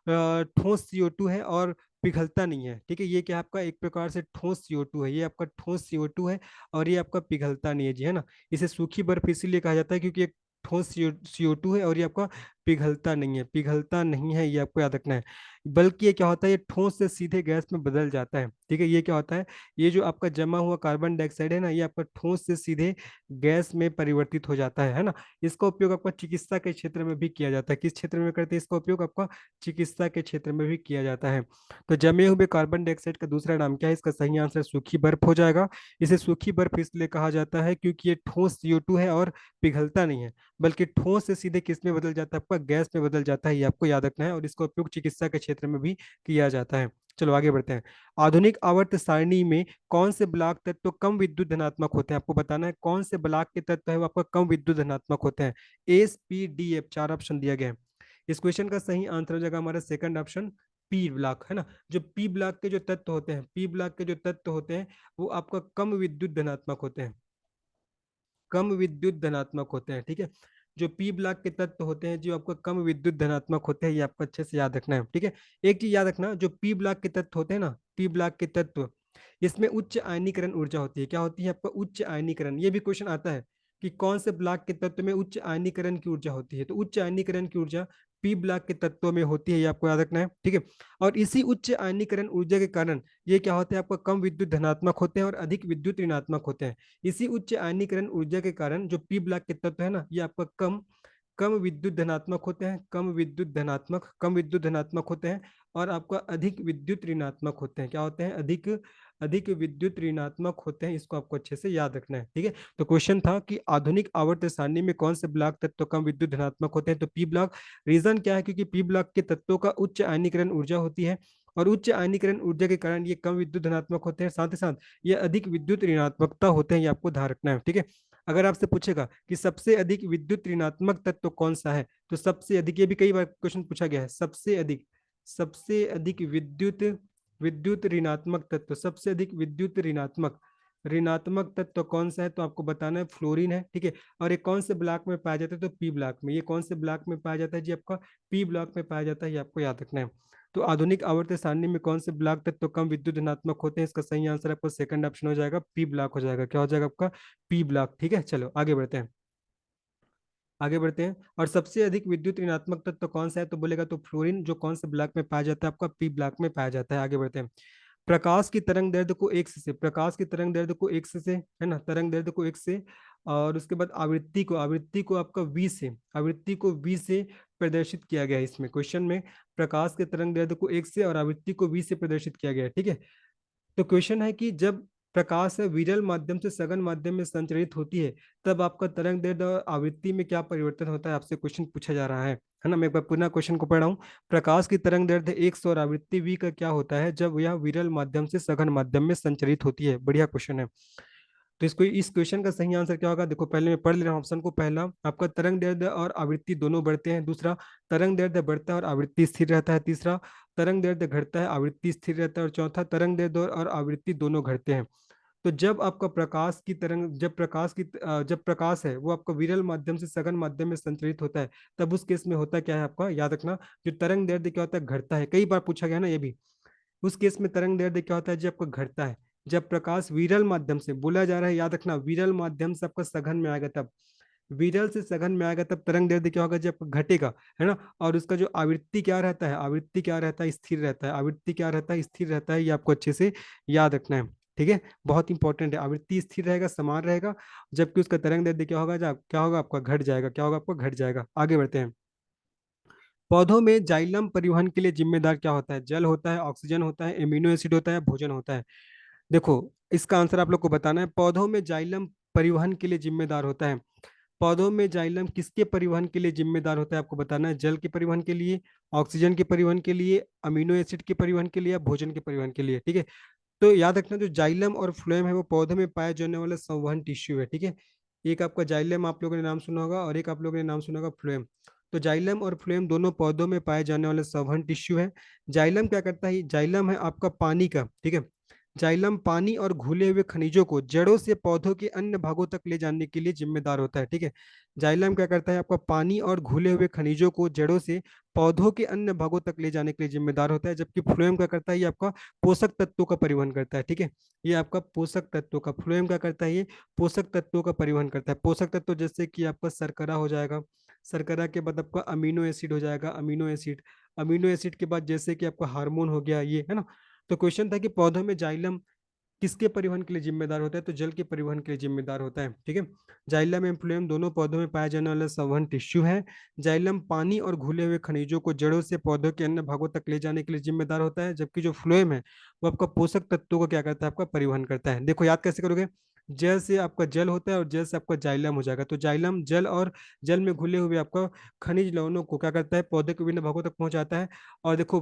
CO2 है और पिघलता नहीं है, ठीक है। ये क्या आपका एक प्रकार से ठोस CO2 है, ये आपका ठोस CO2 है, और ये आपका पिघलता नहीं है जी, है ना। इसे सूखी बर्फ इसीलिए कहा जाता है क्योंकि एक ठोस CO2 है और ये आपका पिघलता नहीं है, पिघलता नहीं है, ये आपको याद रखना है। बल्कि ये क्या होता है, ये ठोस से सीधे गैस में बदल जाता है, ठीक है। ये क्या होता है, ये जो आपका जमा हुआ कार्बन डाइऑक्साइड है ना, ये आपका ठोस से सीधे गैस में परिवर्तित हो जाता है ना। इसका उपयोग आपका चिकित्सा के क्षेत्र में भी किया जाता है। किस क्षेत्र में करते हैं इसका उपयोग, आपका चिकित्सा के क्षेत्र में भी किया जाता है। तो जमे हुए कार्बन डाइऑक्साइड का दूसरा नाम क्या है, इसका सही आंसर सूखी बर्फ हो जाएगा। इसे सूखी बर्फ इसलिए कहा जाता है क्योंकि ये ठोस CO2 है और पिघलता नहीं है, बल्कि ठोस से सीधे किस में बदल जाता है, आपका गैस में बदल जाता है, ये आपको याद रखना है। और इसका उपयोग चिकित्सा के क्षेत्र में भी किया जाता है। चलो आगे बढ़ते हैं। आधुनिक आवर्त सारणी में कौन से ब्लॉक तत्व कम विद्युत धनात्मक होते हैं? आपको बताना है कौन से ब्लॉक के तत्व है वो आपका कम विद्युत धनात्मक होते हैं। एस, पी, डी, एफ, चार ऑप्शन दिया गया है। इस क्वेश्चन का सही आंसर हो जाएगा हमारा सेकंड ऑप्शन, पी ब्लॉक, है ना। जो पी ब्लॉक के जो तत्व होते हैं, पी ब्लॉक के जो तत्व होते हैं वो आपका कम विद्युत धनात्मक होते हैं, कम विद्युत धनात्मक होते हैं, ठीक है। जो पी ब्लॉक के तत्व होते हैं जो आपका कम विद्युत धनात्मक होते हैं, ये आपको अच्छे से याद रखना है, ठीक है। एक चीज याद रखना, जो पी ब्लॉक के तत्व होते हैं ना, पी ब्लॉक के तत्व, इसमें उच्च आयनीकरण ऊर्जा होती है। क्या होती है आपका? उच्च आयनीकरण। ये भी क्वेश्चन आता है कि कौन से ब्लॉक के तत्व में उच्च आयनीकरण की ऊर्जा होती है, तो उच्च आयनीकरण की ऊर्जा पी ब्लॉक के तत्वों में होती है, ये आपको याद रखना है, ठीक है। और इसी उच्च आयनीकरण ऊर्जा के कारण ये क्या होते हैं आपका? कम विद्युत धनात्मक होते हैं और अधिक विद्युत ऋणात्मक होते हैं। इसी उच्च आयनीकरण ऊर्जा के कारण जो पी ब्लॉक के तत्व है ना, ये आपका कम कम विद्युत धनात्मक होते हैं, कम विद्युत धनात्मक होते हैं, और आपका अधिक विद्युत ऋणात्मक होते हैं। क्या होते हैं? अधिक अधिक विद्युत ऋणात्मक होते हैं। इसको आपको अच्छे से याद रखना है, ठीक है। तो क्वेश्चन था कि आधुनिक आवर्त सारणी में कौन से ब्लॉक तत्व कम विद्युत धनात्मक होते हैं, तो पी ब्लॉक। रीजन क्या है? क्योंकि पी ब्लॉक के तत्वों का उच्च आयनीकरण ऊर्जा होती है, और उच्च आयनीकरण ऊर्जा के कारण ये कम विद्युत धनात्मक होते हैं, साथ ही साथ ये अधिक विद्युत ऋणात्मकता होते हैं, ये आपको ध्यान रखना है, ठीक है। अगर आपसे पूछेगा कि सबसे अधिक विद्युत ऋणात्मक तत्व कौन सा है, तो सबसे अधिक, ये भी कई बार क्वेश्चन पूछा गया है, सबसे अधिक विद्युत विद्युत ऋणात्मक तत्व, सबसे अधिक विद्युत ऋणात्मक ऋणात्मक तत्व कौन सा है, तो आपको बताना है फ्लोरीन है, ठीक है। और ये कौन से ब्लॉक में पाया जाता है, तो पी ब्लॉक में। ये कौन से ब्लॉक में पाया जाता है जी? आपका पी ब्लॉक में पाया जाता है, ये आपको याद रखना है। तो आधुनिक आवर्त सारणी में कौन से ब्लॉक तत्व कम विद्युत धनात्मक होते हैं, इसका सही आंसर आपको सेकंड ऑप्शन हो जाएगा, पी ब्लॉक हो जाएगा। क्या हो जाएगा आपका? पी ब्लॉक, ठीक है। चलो आगे बढ़ते हैं, आगे बढ़ते हैं। और सबसे अधिक विद्युत ऋणात्मक तत्व कौन सा है, तो बोलेगा तो फ्लोरीन, जो कौन से ब्लॉक में पाया जाता है? आपका पी ब्लॉक में पाया जाता है। आगे बढ़ते हैं। प्रकाश की तरंग दैर्ध्य को एक्स से, प्रकाश की तरंग दैर्ध्य को एक्स से, है ना, तरंग दैर्ध्य को एक्स से, और उसके बाद आवृत्ति को आपका वी से, आवृत्ति को वी से प्रदर्शित किया गया है इसमें क्वेश्चन में। प्रकाश के तरंग दैर्ध्य को एक्स से और आवृत्ति को वी से प्रदर्शित किया गया है, ठीक है। तो क्वेश्चन है कि जब प्रकाश है विरल माध्यम से सघन माध्यम में संचरित होती है, तब आपका तरंग दैर्ध्य और आवृत्ति में क्या परिवर्तन होता है, आपसे क्वेश्चन पूछा जा रहा है ना। मैं एक बार पुनः क्वेश्चन को पढ़ रहा हूँ। प्रकाश की तरंग दैर्ध्य 100 और आवृत्ति v का क्या होता है जब यह विरल माध्यम से सघन माध्यम में संचरित होती है? बढ़िया क्वेश्चन है। तो इसको, इस क्वेश्चन का सही आंसर क्या होगा? देखो पहले मैं पढ़ ले रहा हूँ ऑप्शन को। पहला आपका तरंग दैर्ध्य और आवृत्ति दोनों बढ़ते हैं। दूसरा तरंग दैर्ध्य बढ़ता है और आवृत्ति स्थिर रहता है। तीसरा तरंग दैर्ध्य घटता है, आवृत्ति स्थिर रहता है। और चौथा तरंग दैर्ध्य और आवृत्ति दोनों घटते हैं। तो जब आपका प्रकाश की तरंग, जब प्रकाश है वो आपका विरल माध्यम से सघन माध्यम में संचरित होता है, तब उस केस में होता क्या है आपका? याद रखना, जो तरंग दैर्ध्य क्या होता है? घटता है। कई बार पूछा गया ना ये भी। उस केस में तरंग दैर्ध्य क्या होता है जी? आपका घटता है। जब प्रकाश विरल माध्यम से, बोला जा रहा है, याद रखना, विरल माध्यम से आपका सघन में आएगा तब, विरल से सघन में आएगा तब तरंग दैर्ध्य क्या होगा? जब घटेगा, है ना। और उसका जो आवृत्ति क्या रहता है? आवृत्ति क्या रहता है? स्थिर रहता है। आवृत्ति क्या रहता है? स्थिर रहता है। ये आपको अच्छे से याद रखना है, ठीक है। बहुत इंपॉर्टेंट है। आवृत्ति स्थिर रहेगा, समान रहेगा, जबकि उसका तरंग दैर्ध्य क्या होगा? क्या होगा आपका? घट जाएगा। क्या होगा आपका? घट जाएगा। आगे बढ़ते हैं। पौधों में जाइलम परिवहन के लिए जिम्मेदार क्या होता है? जल होता है, ऑक्सीजन होता है, एमिनो एसिड होता है, भोजन होता है? देखो, इसका आंसर आप लोग को बताना है। पौधों में जाइलम परिवहन के लिए जिम्मेदार होता है। पौधों में जाइलम किसके परिवहन के लिए जिम्मेदार होता है? आपको बताना है। जल के परिवहन के लिए, ऑक्सीजन के परिवहन के लिए, अमीनो एसिड के परिवहन के लिए, या भोजन के परिवहन के लिए, ठीक है। तो याद रखना, जो जाइलम और फ्लोएम है वो पौधे में पाए जाने वाला संवहन टिश्यू है, ठीक है। एक आपका जाइलम आप लोगों ने नाम सुना होगा, और एक आप लोगों ने नाम सुना होगा फ्लोएम। तो जाइलम और फ्लोएम दोनों पौधों में पाए जाने वाले संवहन टिश्यू है। जाइलम क्या करता है? जाइलम है आपका पानी का, ठीक है। जाइलम पानी और घुले हुए खनिजों को जड़ों से पौधों के अन्य भागों तक ले जाने के लिए जिम्मेदार होता है, ठीक है। जाइलम क्या करता है? आपका पानी और घुले हुए खनिजों को जड़ों से पौधों के अन्य भागों तक ले जाने के लिए जिम्मेदार होता है। जबकि फ्लोएम क्या करता है? ये आपका पोषक तत्वों का परिवहन करता है, ठीक है। ये आपका पोषक तत्वों का, फ्लोएम क्या करता है? ये पोषक तत्वों का परिवहन करता है। पोषक तत्व जैसे कि आपका शर्करा हो जाएगा, शर्करा के बाद आपका अमीनो एसिड हो जाएगा, अमीनो एसिड, अमीनो एसिड के बाद जैसे कि आपका हार्मोन हो गया, ये है ना। तो क्वेश्चन था कि पौधों में जाइलम किसके परिवहन के लिए जिम्मेदार होता है? तो जल के परिवहन के लिए जिम्मेदार होता है, ठीक है। जाइलम एवं फ्लोएम दोनों पौधों में पाया जाने वाला संवहन टिश्यू है। जाइलम पानी और घुले हुए खनिजों को जड़ों से पौधों के अन्य भागों तक ले जाने के लिए जिम्मेदार होता है। जबकि जो फ्लोएम है वो आपका पोषक तत्वों को क्या करता है? आपका परिवहन करता है। देखो याद कैसे करोगे? जल से आपका जल होता है और जल से आपका जाइलम हो जाएगा। तो जाइलम जल, और जल में घुले हुए आपका खनिज लवणों को क्या करता है? पौधे के विभिन्न भागों तक पहुंचाता है। और देखो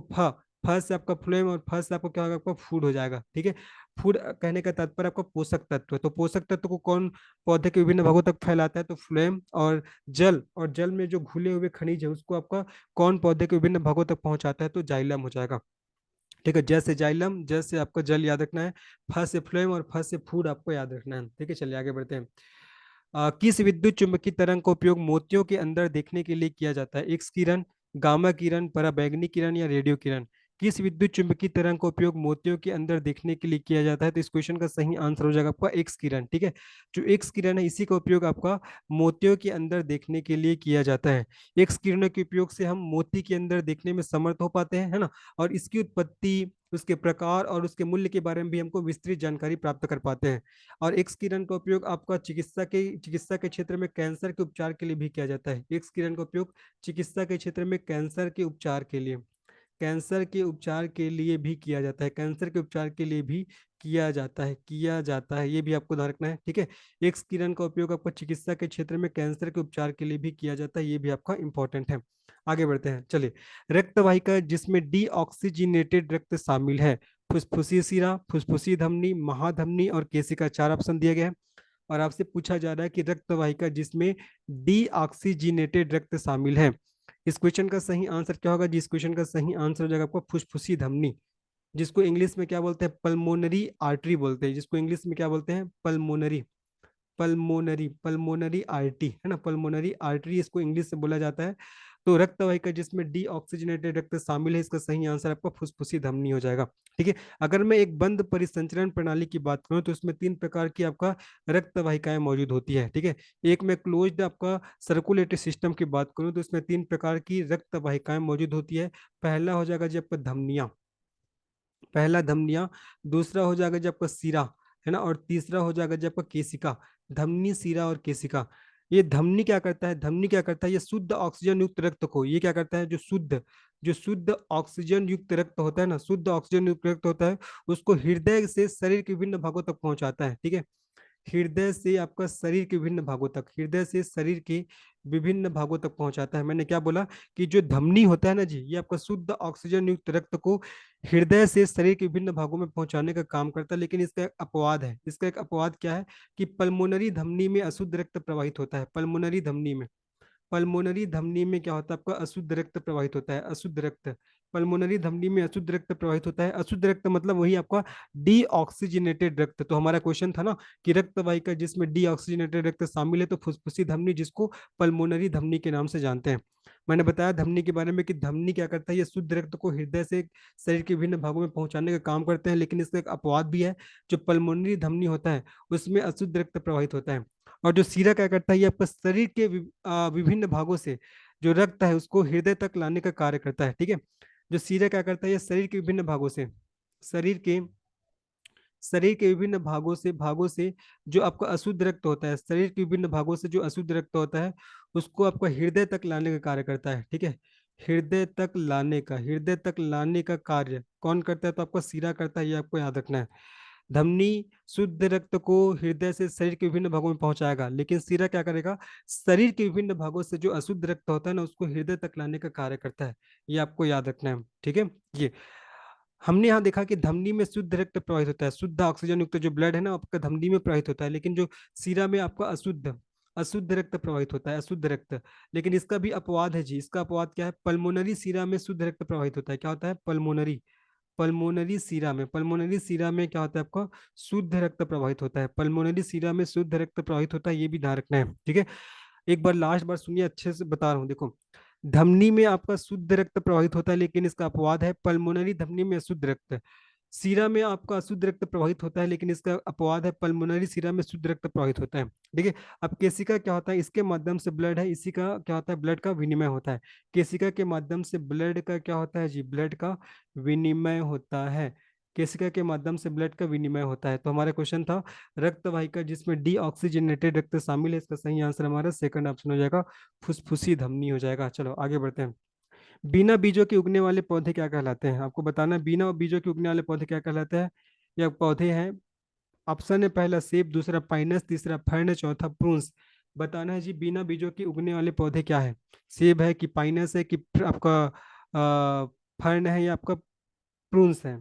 फ से आपका फ्लोएम और फ से आपको क्या होगा, आपका फूड हो जाएगा। ठीक है, फूड कहने का तात्पर्य आपका पोषक तत्व है। तो पोषक तत्व को कौन पौधे के विभिन्न भागों तक फैलाता है, तो फ्लोएम। और जल में जो घुले हुए खनिज है उसको आपका कौन पौधे के विभिन्न भागों तक पहुंचाता है, तो जाइलम हो जाएगा। ठीक है, जैसे जाइलम, जैसे आपका जल याद रखना है, फ से फ्लोएम और फ से फूड आपको याद रखना है। ठीक है, चलिए आगे बढ़ते हैं। किस विद्युत चुम्बकीय तरंग का उपयोग मोतियों के अंदर देखने के लिए किया जाता है, एक्स किरण, गामा किरण, पराबैंगनी किरण या रेडियो किरण। किस विद्युत चुम्बकीय तरंग का उपयोग मोतियों के अंदर देखने के लिए किया जाता है, तो इस क्वेश्चन का सही आंसर हो जाएगा आपका एक्स किरण। ठीक है, जो एक्स किरण है इसी का उपयोग आपका मोतियों के अंदर देखने के लिए किया जाता है। एक्स किरणों के उपयोग से हम मोती के अंदर देखने में समर्थ हो पाते हैं, है ना। और इसकी उत्पत्ति, उसके प्रकार और उसके मूल्य के बारे में भी हमको विस्तृत जानकारी प्राप्त कर पाते हैं। और एक्स किरण का उपयोग आपका चिकित्सा के क्षेत्र में कैंसर के उपचार के लिए भी किया जाता है। एक्स किरण का उपयोग चिकित्सा के क्षेत्र में कैंसर के उपचार के लिए, कैंसर के उपचार के लिए भी किया जाता है, कैंसर के उपचार के लिए भी किया जाता है, ये भी आपको ध्यान रखना है। ठीक है, एक्स किरण का उपयोग आपका चिकित्सा के क्षेत्र में कैंसर के उपचार के लिए भी किया जाता है, ये भी आपका इंपॉर्टेंट है। आगे बढ़ते हैं, चलिए। रक्त वाहिका जिसमें डीऑक्सीजनेटेड रक्त शामिल है, फुफ्फुसी शिरा, फुफ्फुसी धमनी, महाधमनी और केशिका, चार ऑप्शन दिए गए हैं। और आपसे पूछा जा रहा है कि रक्त वाहिका जिसमें डीऑक्सीजनेटेड रक्त शामिल है, इस क्वेश्चन का सही आंसर क्या होगा जी, इस क्वेश्चन का सही आंसर हो जाएगा आपका फुफ्फुसी धमनी, जिसको इंग्लिश में क्या बोलते हैं, पल्मोनरी आर्टरी बोलते हैं, जिसको इंग्लिश में क्या बोलते हैं, पल्मोनरी, पल्मोनरी आर्टरी, है ना, पल्मोनरी आर्टरी इसको इंग्लिश से बोला जाता है। तो रक्त वाहिका जिसमें डीऑक्सीजनेटेड रक्त शामिल है, इसका सही आंसर आपका फुफ्फुसी धमनी हो जाएगा। ठीक है, अगर मैं एक बंद परिसंचरण प्रणाली की बात करूं तो इसमें तीन प्रकार की आपका रक्त वाहिकाएं मौजूद होती है। ठीक है, एक मैं क्लोज्ड आपका सर्कुलेटरी सिस्टम की बात करूं तो इसमें तीन प्रकार की रक्त वाहिकाएं मौजूद होती है। पहला हो जाएगा जी आपका धमनिया, पहला धमनिया, दूसरा हो जाएगा जी आपका सीरा, है ना, और तीसरा हो जाएगा जी आपका केशिका। धमनी, सीरा और केशिका। ये धमनी क्या करता है, धमनी क्या करता है, ये शुद्ध ऑक्सीजन युक्त रक्त को, ये क्या करता है, जो शुद्ध ऑक्सीजन युक्त रक्त होता है ना, शुद्ध ऑक्सीजन युक्त रक्त होता है, उसको हृदय से शरीर के विभिन्न भागों तक पहुंचाता है। ठीक है, हृदय से आपका शरीर के विभिन्न भागों तक, हृदय से शरीर के विभिन्न भागों तक पहुंचाता है। मैंने क्या बोला कि जो धमनी होता है ना जी, ये आपका शुद्ध ऑक्सीजन युक्त रक्त को हृदय से शरीर के विभिन्न भागों में पहुंचाने का काम करता है। लेकिन इसका एक अपवाद है, इसका एक अपवाद क्या है कि पल्मोनरी धमनी में अशुद्ध रक्त प्रवाहित होता है। पल्मोनरी धमनी में क्या होता है, आपका अशुद्ध रक्त प्रवाहित होता है, अशुद्ध रक्त। पल्मोनरी धमनी में अशुद्ध रक्त प्रवाहित होता है, अशुद्ध रक्त मतलब वही आपका डीऑक्सीजनेटेड रक्त। तो हमारा क्वेश्चन था ना कि रक्त वाहिका जिसमें डीऑक्सीजनेटेड रक्त शामिल है, तो फुफ्फुसी धमनी, जिसको पल्मोनरी धमनी के नाम से जानते हैं। मैंने बताया धमनी के बारे में कि धमनी क्या करता है, ये शुद्ध रक्त को हृदय से शरीर के विभिन्न भागों में पहुंचाने का काम करते हैं। लेकिन इसका एक अपवाद भी है, जो पल्मोनरी धमनी होता है उसमें अशुद्ध रक्त प्रवाहित होता है। और जो सीरा क्या करता है, ये आपका शरीर के विभिन्न भागों से जो रक्त है उसको हृदय तक लाने का कार्य करता है। ठीक है, जो सीरा क्या करता है, ये शरीर के विभिन्न भागों से, शरीर के शरीर के विभिन्न भागों से जो आपका अशुद्ध रक्त होता है, शरीर के विभिन्न भागों से जो अशुद्ध रक्त होता है उसको आपका हृदय तक लाने का कार्य करता है। ठीक है, हृदय तक लाने का कार्य कौन करता है, तो आपका सीरा करता है, ये आपको याद रखना है। धमनी शुद्ध रक्त को हृदय से शरीर के विभिन्न भागों में पहुंचाएगा, लेकिन सीरा क्या करेगा, शरीर के विभिन्न भागों से जो अशुद्ध रक्त होता है ना उसको हृदय तक लाने का कार्य करता है, ये आपको याद रखना है। ठीक है, ये हमने यहाँ देखा कि धमनी में शुद्ध रक्त प्रवाहित होता है, शुद्ध ऑक्सीजन युक्त जो ब्लड है ना आपका धमनी में प्रवाहित होता है, लेकिन जो सीरा में आपका अशुद्ध अशुद्ध रक्त प्रवाहित होता है, अशुद्ध रक्त। लेकिन इसका भी अपवाद है जी, इसका अपवाद क्या है, पल्मोनरी सीरा में शुद्ध रक्त प्रवाहित होता है। क्या होता है, पल्मोनरी सीरा में क्या होता है, आपका शुद्ध रक्त प्रवाहित होता है, पल्मोनरी सीरा में शुद्ध रक्त प्रवाहित होता है, ये भी ध्यान रखना है। ठीक है, एक बार लास्ट बार सुनिए, अच्छे से बता रहा हूँ, देखो। धमनी में आपका शुद्ध रक्त प्रवाहित होता है, लेकिन इसका अपवाद है, पल्मोनरी धमनी में अशुद्ध रक्त। सीरा में आपका अशुद्ध रक्त प्रवाहित होता है, लेकिन इसका अपवाद है, पल्मोनरी सीरा में शुद्ध रक्त प्रवाहित होता है। ठीक है, अब केशिका क्या होता है, इसके माध्यम से ब्लड है, इसी का क्या होता है, ब्लड का विनिमय होता है। केशिका के माध्यम से ब्लड का क्या होता है जी, ब्लड का विनिमय होता है, केशिका के माध्यम से ब्लड का विनिमय होता है। तो हमारा क्वेश्चन था रक्त वाहिका जिसमें डीऑक्सीजनेटेड रक्त शामिल है, इसका सही आंसर हमारा सेकंड ऑप्शन हो जाएगा, फुफ्फुसी धमनी हो जाएगा। चलो आगे बढ़ते हैं। बिना बीजों के उगने वाले पौधे क्या कहलाते हैं, आपको बताना है, बिना बीजों के उगने वाले पौधे क्या कहलाते हैं। यह पौधे हैं, ऑप्शन है पहला सेब, दूसरा पाइनस, तीसरा फर्न, चौथा प्रूंस। बताना है जी बिना बीजों के उगने वाले पौधे क्या है, सेब है कि पाइनस है कि आपका फर्न है या आपका प्रून्स हैं।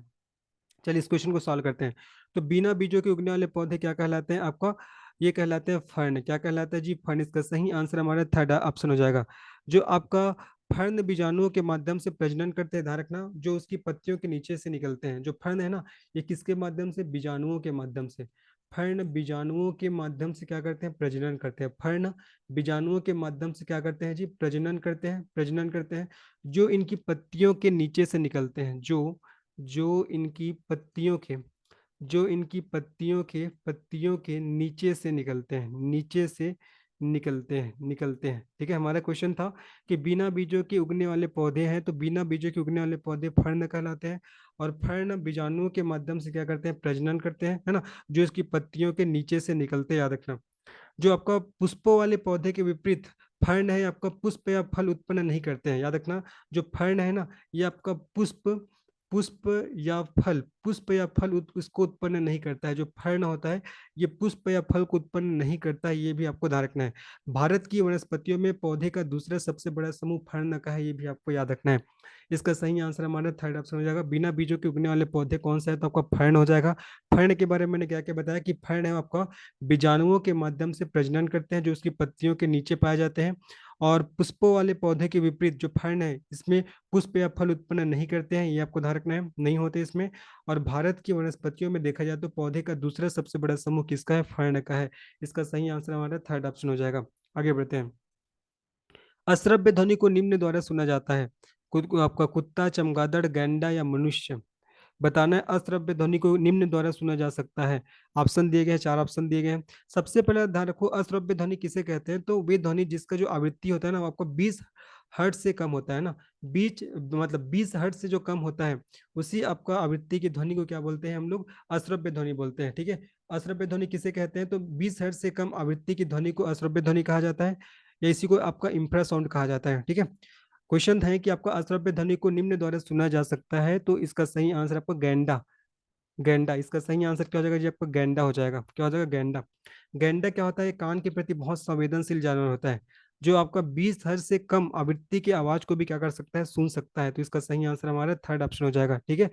चलिए इस क्वेश्चन को सॉल्व करते हैं। तो बिना बीजों के उगने वाले पौधे क्या कहलाते हैं आपका? ये कहलाते हैं फर्न। क्या कहलाता है जी? फर्न। इसका सही आंसर हमारा थर्ड ऑप्शन हो जाएगा। जो आपका फर्न बीजाणुओं के माध्यम से प्रजनन करते हैं, ध्यान रखना, जो उसकी पत्तियों के नीचे से निकलते हैं। जो फर्न है ना, ये किसके माध्यम से? बीजाणुओं के माध्यम से। फर्न बीजाणुओं के माध्यम से क्या करते हैं? प्रजनन करते हैं। फर्न बीजाणुओं के माध्यम से क्या करते हैं जी? प्रजनन करते हैं, प्रजनन करते हैं। जो इनकी पत्तियों के नीचे से निकलते हैं, जो जो इनकी पत्तियों के जो इनकी पत्तियों के नीचे से निकलते हैं, नीचे से निकलते हैं। ठीक है, हमारा क्वेश्चन था कि बिना बीजों के उगने वाले पौधे हैं, तो बिना बीजों के उगने वाले पौधे फर्न कहलाते हैं। और फर्न बीजाणुओं के माध्यम से क्या करते हैं? प्रजनन करते हैं, है ना, जो इसकी पत्तियों के नीचे से निकलते हैं, याद रखना। जो आपका पुष्पों वाले पौधे के विपरीत फर्न है, आपका पुष्प या फल उत्पन्न नहीं करते हैं, याद रखना। जो फर्न है ना, ये आपका पुष्प पुष्प पुष्प या फल उसको उत्पन्न नहीं करता है। जो फर्न होता है, ये पुष्प या फल को उत्पन्न नहीं करता है, ये भी आपको ध्यान रखना है। भारत की वनस्पतियों में पौधे का दूसरा सबसे बड़ा समूह फर्न का है, ये भी आपको याद रखना है। इसका सही आंसर हमारा थर्ड ऑप्शन हो जाएगा। बिना बीजों के उगने वाले पौधे कौन सा है? तो आपका फर्न हो जाएगा। फर्न के बारे में मैंने क्या क्या बताया कि फर्न है आपका बीजाणुओं के माध्यम से प्रजनन करते हैं, जो उसकी पत्तियों के नीचे पाए जाते हैं। और पुष्पों वाले पौधे के विपरीत जो फर्न है, इसमें पुष्प या फल उत्पन्न नहीं करते हैं, ये आपको ध्यान रखना है, नहीं होते इसमें। और भारत की वनस्पतियों में देखा जाए तो पौधे का दूसरा सबसे बड़ा समूह किसका है? फर्न का है। इसका सही आंसर हमारा थर्ड ऑप्शन हो जाएगा। आगे बढ़ते हैं। अश्रव्य ध्वनि को निम्न द्वारा सुना जाता है। आपका कुत्ता, चमगादड़, गैंडा या मनुष्य। बताना है अश्रव्य ध्वनि को निम्न द्वारा सुना जा सकता है। ऑप्शन दिए गए हैं, चार ऑप्शन दिए गए हैं। सबसे पहले ध्यान रखो, अश्रव्य ध्वनि किसे कहते हैं? तो वे ध्वनि जिसका जो आवृत्ति होता है ना, वो आपको 20 हर्ट्ज से कम होता है ना। बीच मतलब 20 हर्ट्ज से जो कम होता है, उसी आपका आवृत्ति की ध्वनि को क्या बोलते हैं हम लोग? अश्रव्य ध्वनि बोलते हैं। ठीक है, अश्रव्य ध्वनि किसे कहते हैं? तो 20 हर्ट्ज से कम आवृत्ति की ध्वनि को अश्रव्य ध्वनि कहा जाता है, या इसी को आपका इंफ्रासाउंड कहा जाता है। ठीक है, क्वेश्चन है कि आपका अश्रव्य ध्वनि को निम्न द्वारा सुना जा सकता है, तो इसका सही आंसर आपका गैंडा। गैंडा, इसका सही आंसर क्या हो जाएगा जी? आपका गैंडा हो जाएगा। क्या हो जाएगा? गैंडा। गैंडा क्या होता है? कान के प्रति बहुत संवेदनशील जानवर होता है, जो आपका 20 हर्ट्ज से कम आवृत्ति की आवाज को भी क्या कर सकता है? सुन सकता है। तो इसका सही आंसर हमारा थर्ड ऑप्शन हो जाएगा। ठीक है,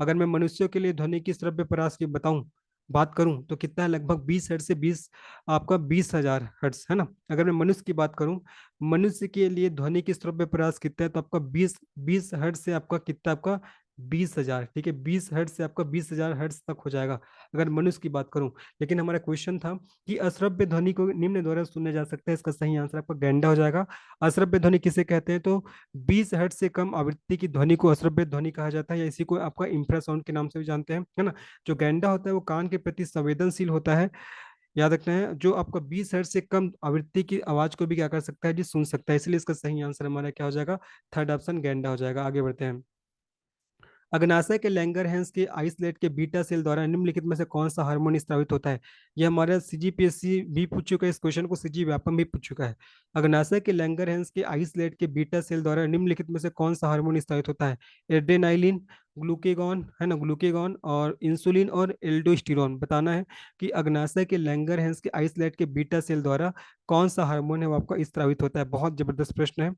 अगर मैं मनुष्यों के लिए ध्वनि की श्रव्य परास की बताऊं, बात करूं, तो कितना है? लगभग 20 हर्ट्ज से 20,000 हर्ट्ज, है ना। अगर मैं मनुष्य की बात करूं, मनुष्य के लिए ध्वनि की श्रव्य परास कितना है? तो आपका 20 हर्ट्ज से आपका कितना? आपका 20,000। ठीक है, 20 हर्ट्ज से आपका 20,000 हर्ट्ज तक हो जाएगा, अगर मनुष्य की बात करूं। लेकिन हमारा क्वेश्चन था कि अश्रव्य ध्वनि को निम्न द्वारा सुना जा सकता है, इसका सही आंसर आपका गैंडा हो जाएगा। अश्रव्य ध्वनि किसे कहते हैं? तो 20 हर्ट्ज से कम आवृत्ति की ध्वनि को अश्रव्य ध्वनि कहा जाता है, या इसी को आपका इंफ्रासाउंड के नाम से भी जानते हैं, है ना। जो गैंडा होता है वो कान के प्रति संवेदनशील होता है, याद रखना है। जो आपका 20 हर्ट्ज से कम आवृत्ति की आवाज को भी क्या कर सकता है जी? सुन सकता है। इसलिए इसका सही आंसर हमारा क्या हो जाएगा? थर्ड ऑप्शन गैंडा हो जाएगा। आगे बढ़ते हैं। अग्नाशय के लैंगरहैंस के आइसलेट के बीटा सेल द्वारा निम्नलिखित में से कौन सा हार्मोन स्रावित होता है? यह हमारा सीजीपीएससी भी पूछ चुका है, इस क्वेश्चन को सीजी व्यापम भी पूछ चुका है। अग्नाशय के लैंगरहैंस के आइसलेट के बीटा सेल द्वारा निम्नलिखित में से कौन सा हार्मोन स्रावित होता है? एड्रेनाइलिन, ग्लूकेगॉन, है ना, ग्लूकेगॉन और इंसुलिन और एल्डोस्टेरोन। बताना है कि अग्नाशय के लैंगरहैंस के आइसलेट के बीटा सेल द्वारा कौन सा हार्मोन है वो आपका स्रावित होता है। बहुत जबरदस्त प्रश्न है।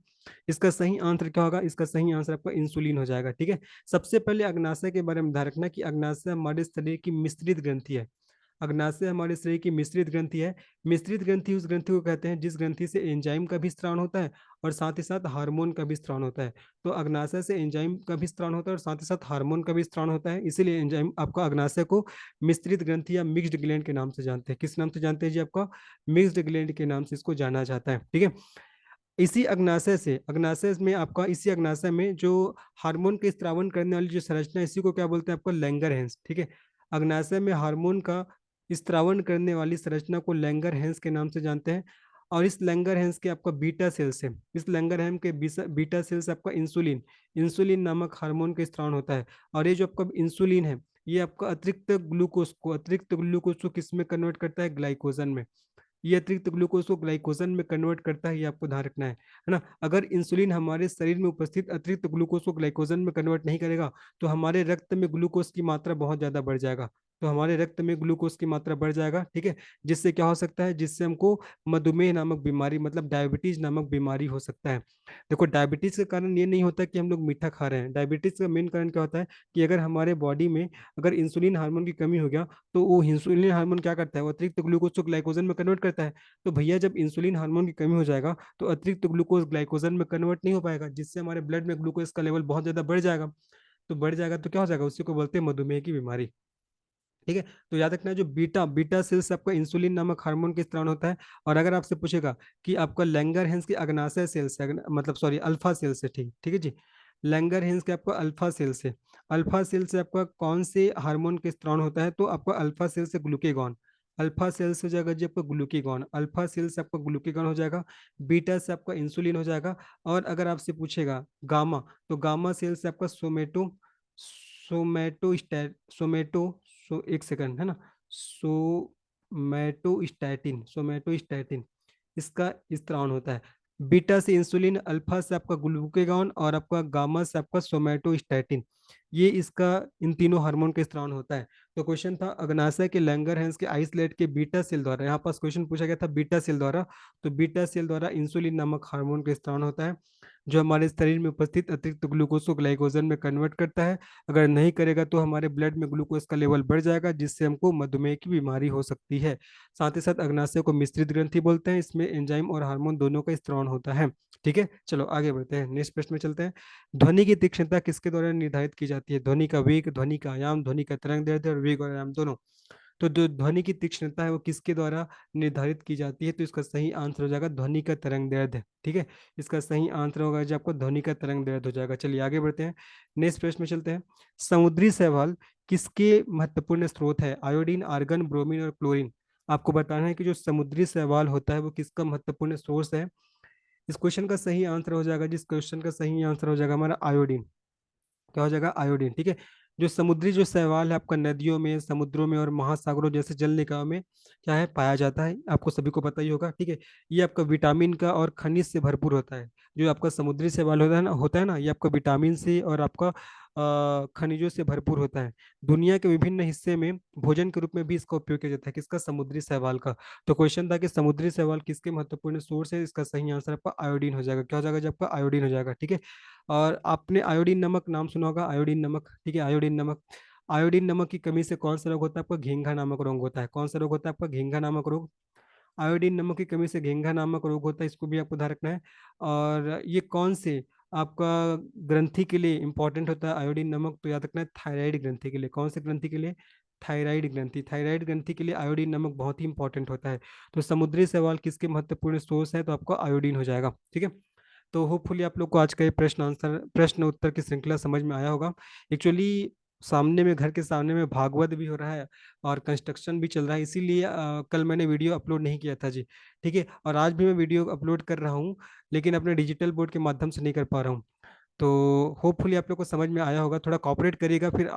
इसका सही आंसर क्या होगा? इसका सही आंसर आपका इंसुलिन हो जाएगा। ठीक है, सबसे पहले अग्नाशय के बारे में ध्यान रखना कि अग्नाशय हमारे शरीर की मिश्रित ग्रंथि है। अग्नाशय हमारे शरीर की मिश्रित ग्रंथि है। मिश्रित ग्रंथि उस ग्रंथि को कहते हैं जिस ग्रंथि से एंजाइम का भी स्त्राव होता है और साथ ही साथ हार्मोन का भी स्त्राव होता है। तो अग्नाशय से एंजाइम का भी स्त्राव होता है और साथ ही साथ हार्मोन का भी स्त्राव होता है, इसीलिए एंजाइम आपका अग्नाशय को मिश्रित ग्रंथि या मिक्स्ड ग्लैंड के नाम से जानते हैं। किस नाम से जानते हैं जी? आपका मिक्स्ड ग्लैंड के नाम से इसको जाना जाता है। ठीक है, अग्नाशय में आपका इसी अग्नाशय में जो हार्मोन के स्त्रावन करने वाली जो संरचना है, इसी को क्या बोलते हैं? आपको लैंगरहैंस। ठीक है, अग्नाशय में हार्मोन का स्त्रावन करने वाली संरचना को लैंगरहैंस के नाम से जानते हैं। और इस लैंगरहैंस के आपका बीटा सेल से इस लैंगरहैंस के बीटा सेल से आपका इंसुलिन इंसुलिन नामक हार्मोन का स्त्रावन होता है। और ये जो आपका इंसुलिन है, ये आपका अतिरिक्त ग्लूकोज को किस में कन्वर्ट करता है? ग्लाइकोजन में। ये अतिरिक्त ग्लूकोज को ग्लाइकोजन में कन्वर्ट करता है, ये आपको ध्यान रखना है ना। अगर इंसुलिन हमारे शरीर में उपस्थित अतिरिक्त ग्लूकोज को ग्लाइकोजन में कन्वर्ट नहीं करेगा, तो हमारे रक्त में ग्लूकोज की मात्रा बहुत ज्यादा बढ़ जाएगा। तो हमारे रक्त में ग्लूकोज की मात्रा बढ़ जाएगा, ठीक है। जिससे क्या हो सकता है, जिससे हमको मधुमेह नामक बीमारी, मतलब डायबिटीज नामक बीमारी हो सकता है। देखो, डायबिटीज का कारण ये नहीं होता कि हम लोग मीठा खा रहे हैं। डायबिटीज का मेन कारण क्या होता है कि अगर हमारे बॉडी में अगर इंसुलिन हार्मोन की कमी हो गया, तो वो इंसुलिन हार्मोन क्या करता है, वो अतिरिक्त ग्लूकोज को ग्लाइकोजन में कन्वर्ट करता है। तो भैया, जब इंसुलिन हार्मोन की कमी हो जाएगा तो अतिरिक्त ग्लूकोज ग्लाइकोजन में कन्वर्ट नहीं हो पाएगा, जिससे हमारे ब्लड में ग्लूकोज का लेवल बहुत ज्यादा बढ़ जाएगा। तो बढ़ जाएगा तो क्या हो जाएगा, उसी को बोलते हैं मधुमेह की बीमारी, ठीक है। तो याद रखना, जो बीटा बीटा सेल से आपका इंसुलिन नामक हार्मोन के स्त्राव होता है। और अगर आपसे पूछेगा कि आपका लैंगर की अग्नाशय सेल से, मतलब सॉरी, अल्फा सेल से, ठीक ठीक है जी, लैंगर के आपका अल्फा सेल से आपका कौन से हार्मोन के स्त्राव होता है, तो आपका अल्फा सेल से ग्लूकेगॉन, अल्फा सेल से हो जाएगा जी आपका ग्लूकेगॉन, अल्फा सेल से आपका ग्लूकेगॉन हो जाएगा, बीटा से आपका इंसुलिन हो जाएगा। और अगर आपसे पूछेगा गामा, तो गामा सेल से आपका सोमेटो, एक सेकंड, है ना, सोमेटोस्टैटिन इसका स्त्रावन होता है। बीटा से इंसुलिन, अल्फा से आपका ग्लूकेगॉन, और आपका गामा से आपका सोमेटोस्टैटिन, ये इसका, इन तीनों हार्मोन का स्त्रावन होता है। तो क्वेश्चन था अग्नाशय के लैंगरहैंस के आइसलेट के बीटा सेल द्वारा, यहाँ पास क्वेश्चन पूछा गया था बीटा सेल द्वारा। तो बीटा सेल द्वारा इंसुलिन नामक हार्मोन का स्त्रावन होता है, जो हमारे शरीर में उपस्थित अतिरिक्त ग्लूकोज को ग्लाइकोजन में कन्वर्ट करता है। अगर नहीं करेगा तो हमारे ब्लड में ग्लूकोज का लेवल बढ़ जाएगा, जिससे हमको मधुमेह की बीमारी हो सकती है। साथ ही साथ अग्नाशय को मिश्रित ग्रंथि बोलते हैं, इसमें एंजाइम और हार्मोन दोनों का स्त्रावन होता है, ठीक है। चलो आगे बढ़ते हैं, नेक्स्ट प्रश्न में चलते हैं। ध्वनि की तीक्ष्णता किसके द्वारा निर्धारित की जाती है? ध्वनि का वेग, ध्वनि का आयाम, ध्वनि का तरंग दैर्ध्य और वेग और आयाम दोनों। तो जो ध्वनि की तीक्ष्णता है वो किसके द्वारा निर्धारित की जाती है? तो इसका सही आंसर हो जाएगा ध्वनि का तरंग दैर्ध्य, ठीक है। इसका सही आंसर होगा जो आपको ध्वनि का तरंग दैर्ध्य हो जाएगा। चलिए आगे बढ़ते हैं, नेक्स्ट प्रश्न में चलते हैं। समुद्री शैवाल किसके महत्वपूर्ण स्रोत है? आयोडीन, आर्गन, ब्रोमीन और क्लोरीन। आपको बताना है कि जो समुद्री शैवाल होता है वो किसका महत्वपूर्ण सोर्स है। इस क्वेश्चन का सही आंसर हो जाएगा, जिस क्वेश्चन का सही आंसर हो जाएगा हमारा आयोडीन। क्या हो जाएगा? आयोडीन, ठीक है। जो समुद्री जो शैवाल है आपका नदियों में, समुद्रों में और महासागरों जैसे जल निकायों में क्या है, पाया जाता है, आपको सभी को पता ही होगा, ठीक है। ये आपका विटामिन का और खनिज से भरपूर होता है। जो आपका समुद्री शैवाल होता है ना, ये आपका विटामिन से और आपका खनिजों से भरपूर होता है। दुनिया के विभिन्न हिस्से में भोजन के रूप में भी इसका उपयोग किया जाता है, किसका? समुद्री शैवाल का। तो क्वेश्चन था कि समुद्री शैवाल किसके महत्वपूर्ण सोर्स है, इसका सही आंसर आपका आयोडीन हो जाएगा। क्या हो जाएगा? जब आपका आयोडीन हो जाएगा, ठीक है। और आपने आयोडीन नमक नाम सुना होगा, आयोडीन नमक, ठीक है, आयोडीन नमक। आयोडीन नमक की कमी से कौन सा रोग होता है आपका? घेंघा नामक रोग होता है। कौन सा रोग होता है आपका? घेंघा नामक रोग। आयोडीन नमक की कमी से घेंघा नामक रोग होता है, इसको भी आपको ध्यान रखना है। और ये कौन से आपका ग्रंथि के लिए इंपॉर्टेंट होता है आयोडीन नमक? तो याद रखना है, थायराइड ग्रंथि के लिए। कौन से ग्रंथि के लिए? थायराइड ग्रंथि के लिए आयोडीन नमक बहुत ही इंपॉर्टेंट होता है। तो समुद्री शैवाल किसके महत्वपूर्ण सोर्स है? तो आपको आयोडीन हो जाएगा, ठीक है। तो होपफुली आप लोग को आज का ये प्रश्न उत्तर की श्रृंखला समझ में आया होगा। एक्चुअली सामने में, घर के सामने में भागवत भी हो रहा है और कंस्ट्रक्शन भी चल रहा है, इसीलिए कल मैंने वीडियो अपलोड नहीं किया था जी, ठीक है। और आज भी मैं वीडियो अपलोड कर रहा हूँ, लेकिन अपने डिजिटल बोर्ड के माध्यम से नहीं कर पा रहा हूँ। तो होपफुली आप लोग को समझ में आया होगा, थोड़ा कॉपरेट करिएगा। फिर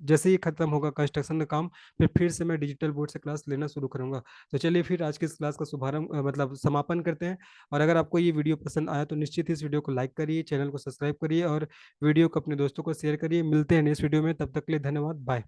जैसे ही खत्म होगा कंस्ट्रक्शन का काम, फिर से मैं डिजिटल बोर्ड से क्लास लेना शुरू करूंगा। तो चलिए फिर आज की इस क्लास का शुभारंभ मतलब समापन करते हैं। और अगर आपको ये वीडियो पसंद आया तो निश्चित ही इस वीडियो को लाइक करिए, चैनल को सब्सक्राइब करिए और वीडियो को अपने दोस्तों को शेयर करिए। मिलते हैं नेक्स्ट वीडियो में, तब तक के लिए धन्यवाद, बाय।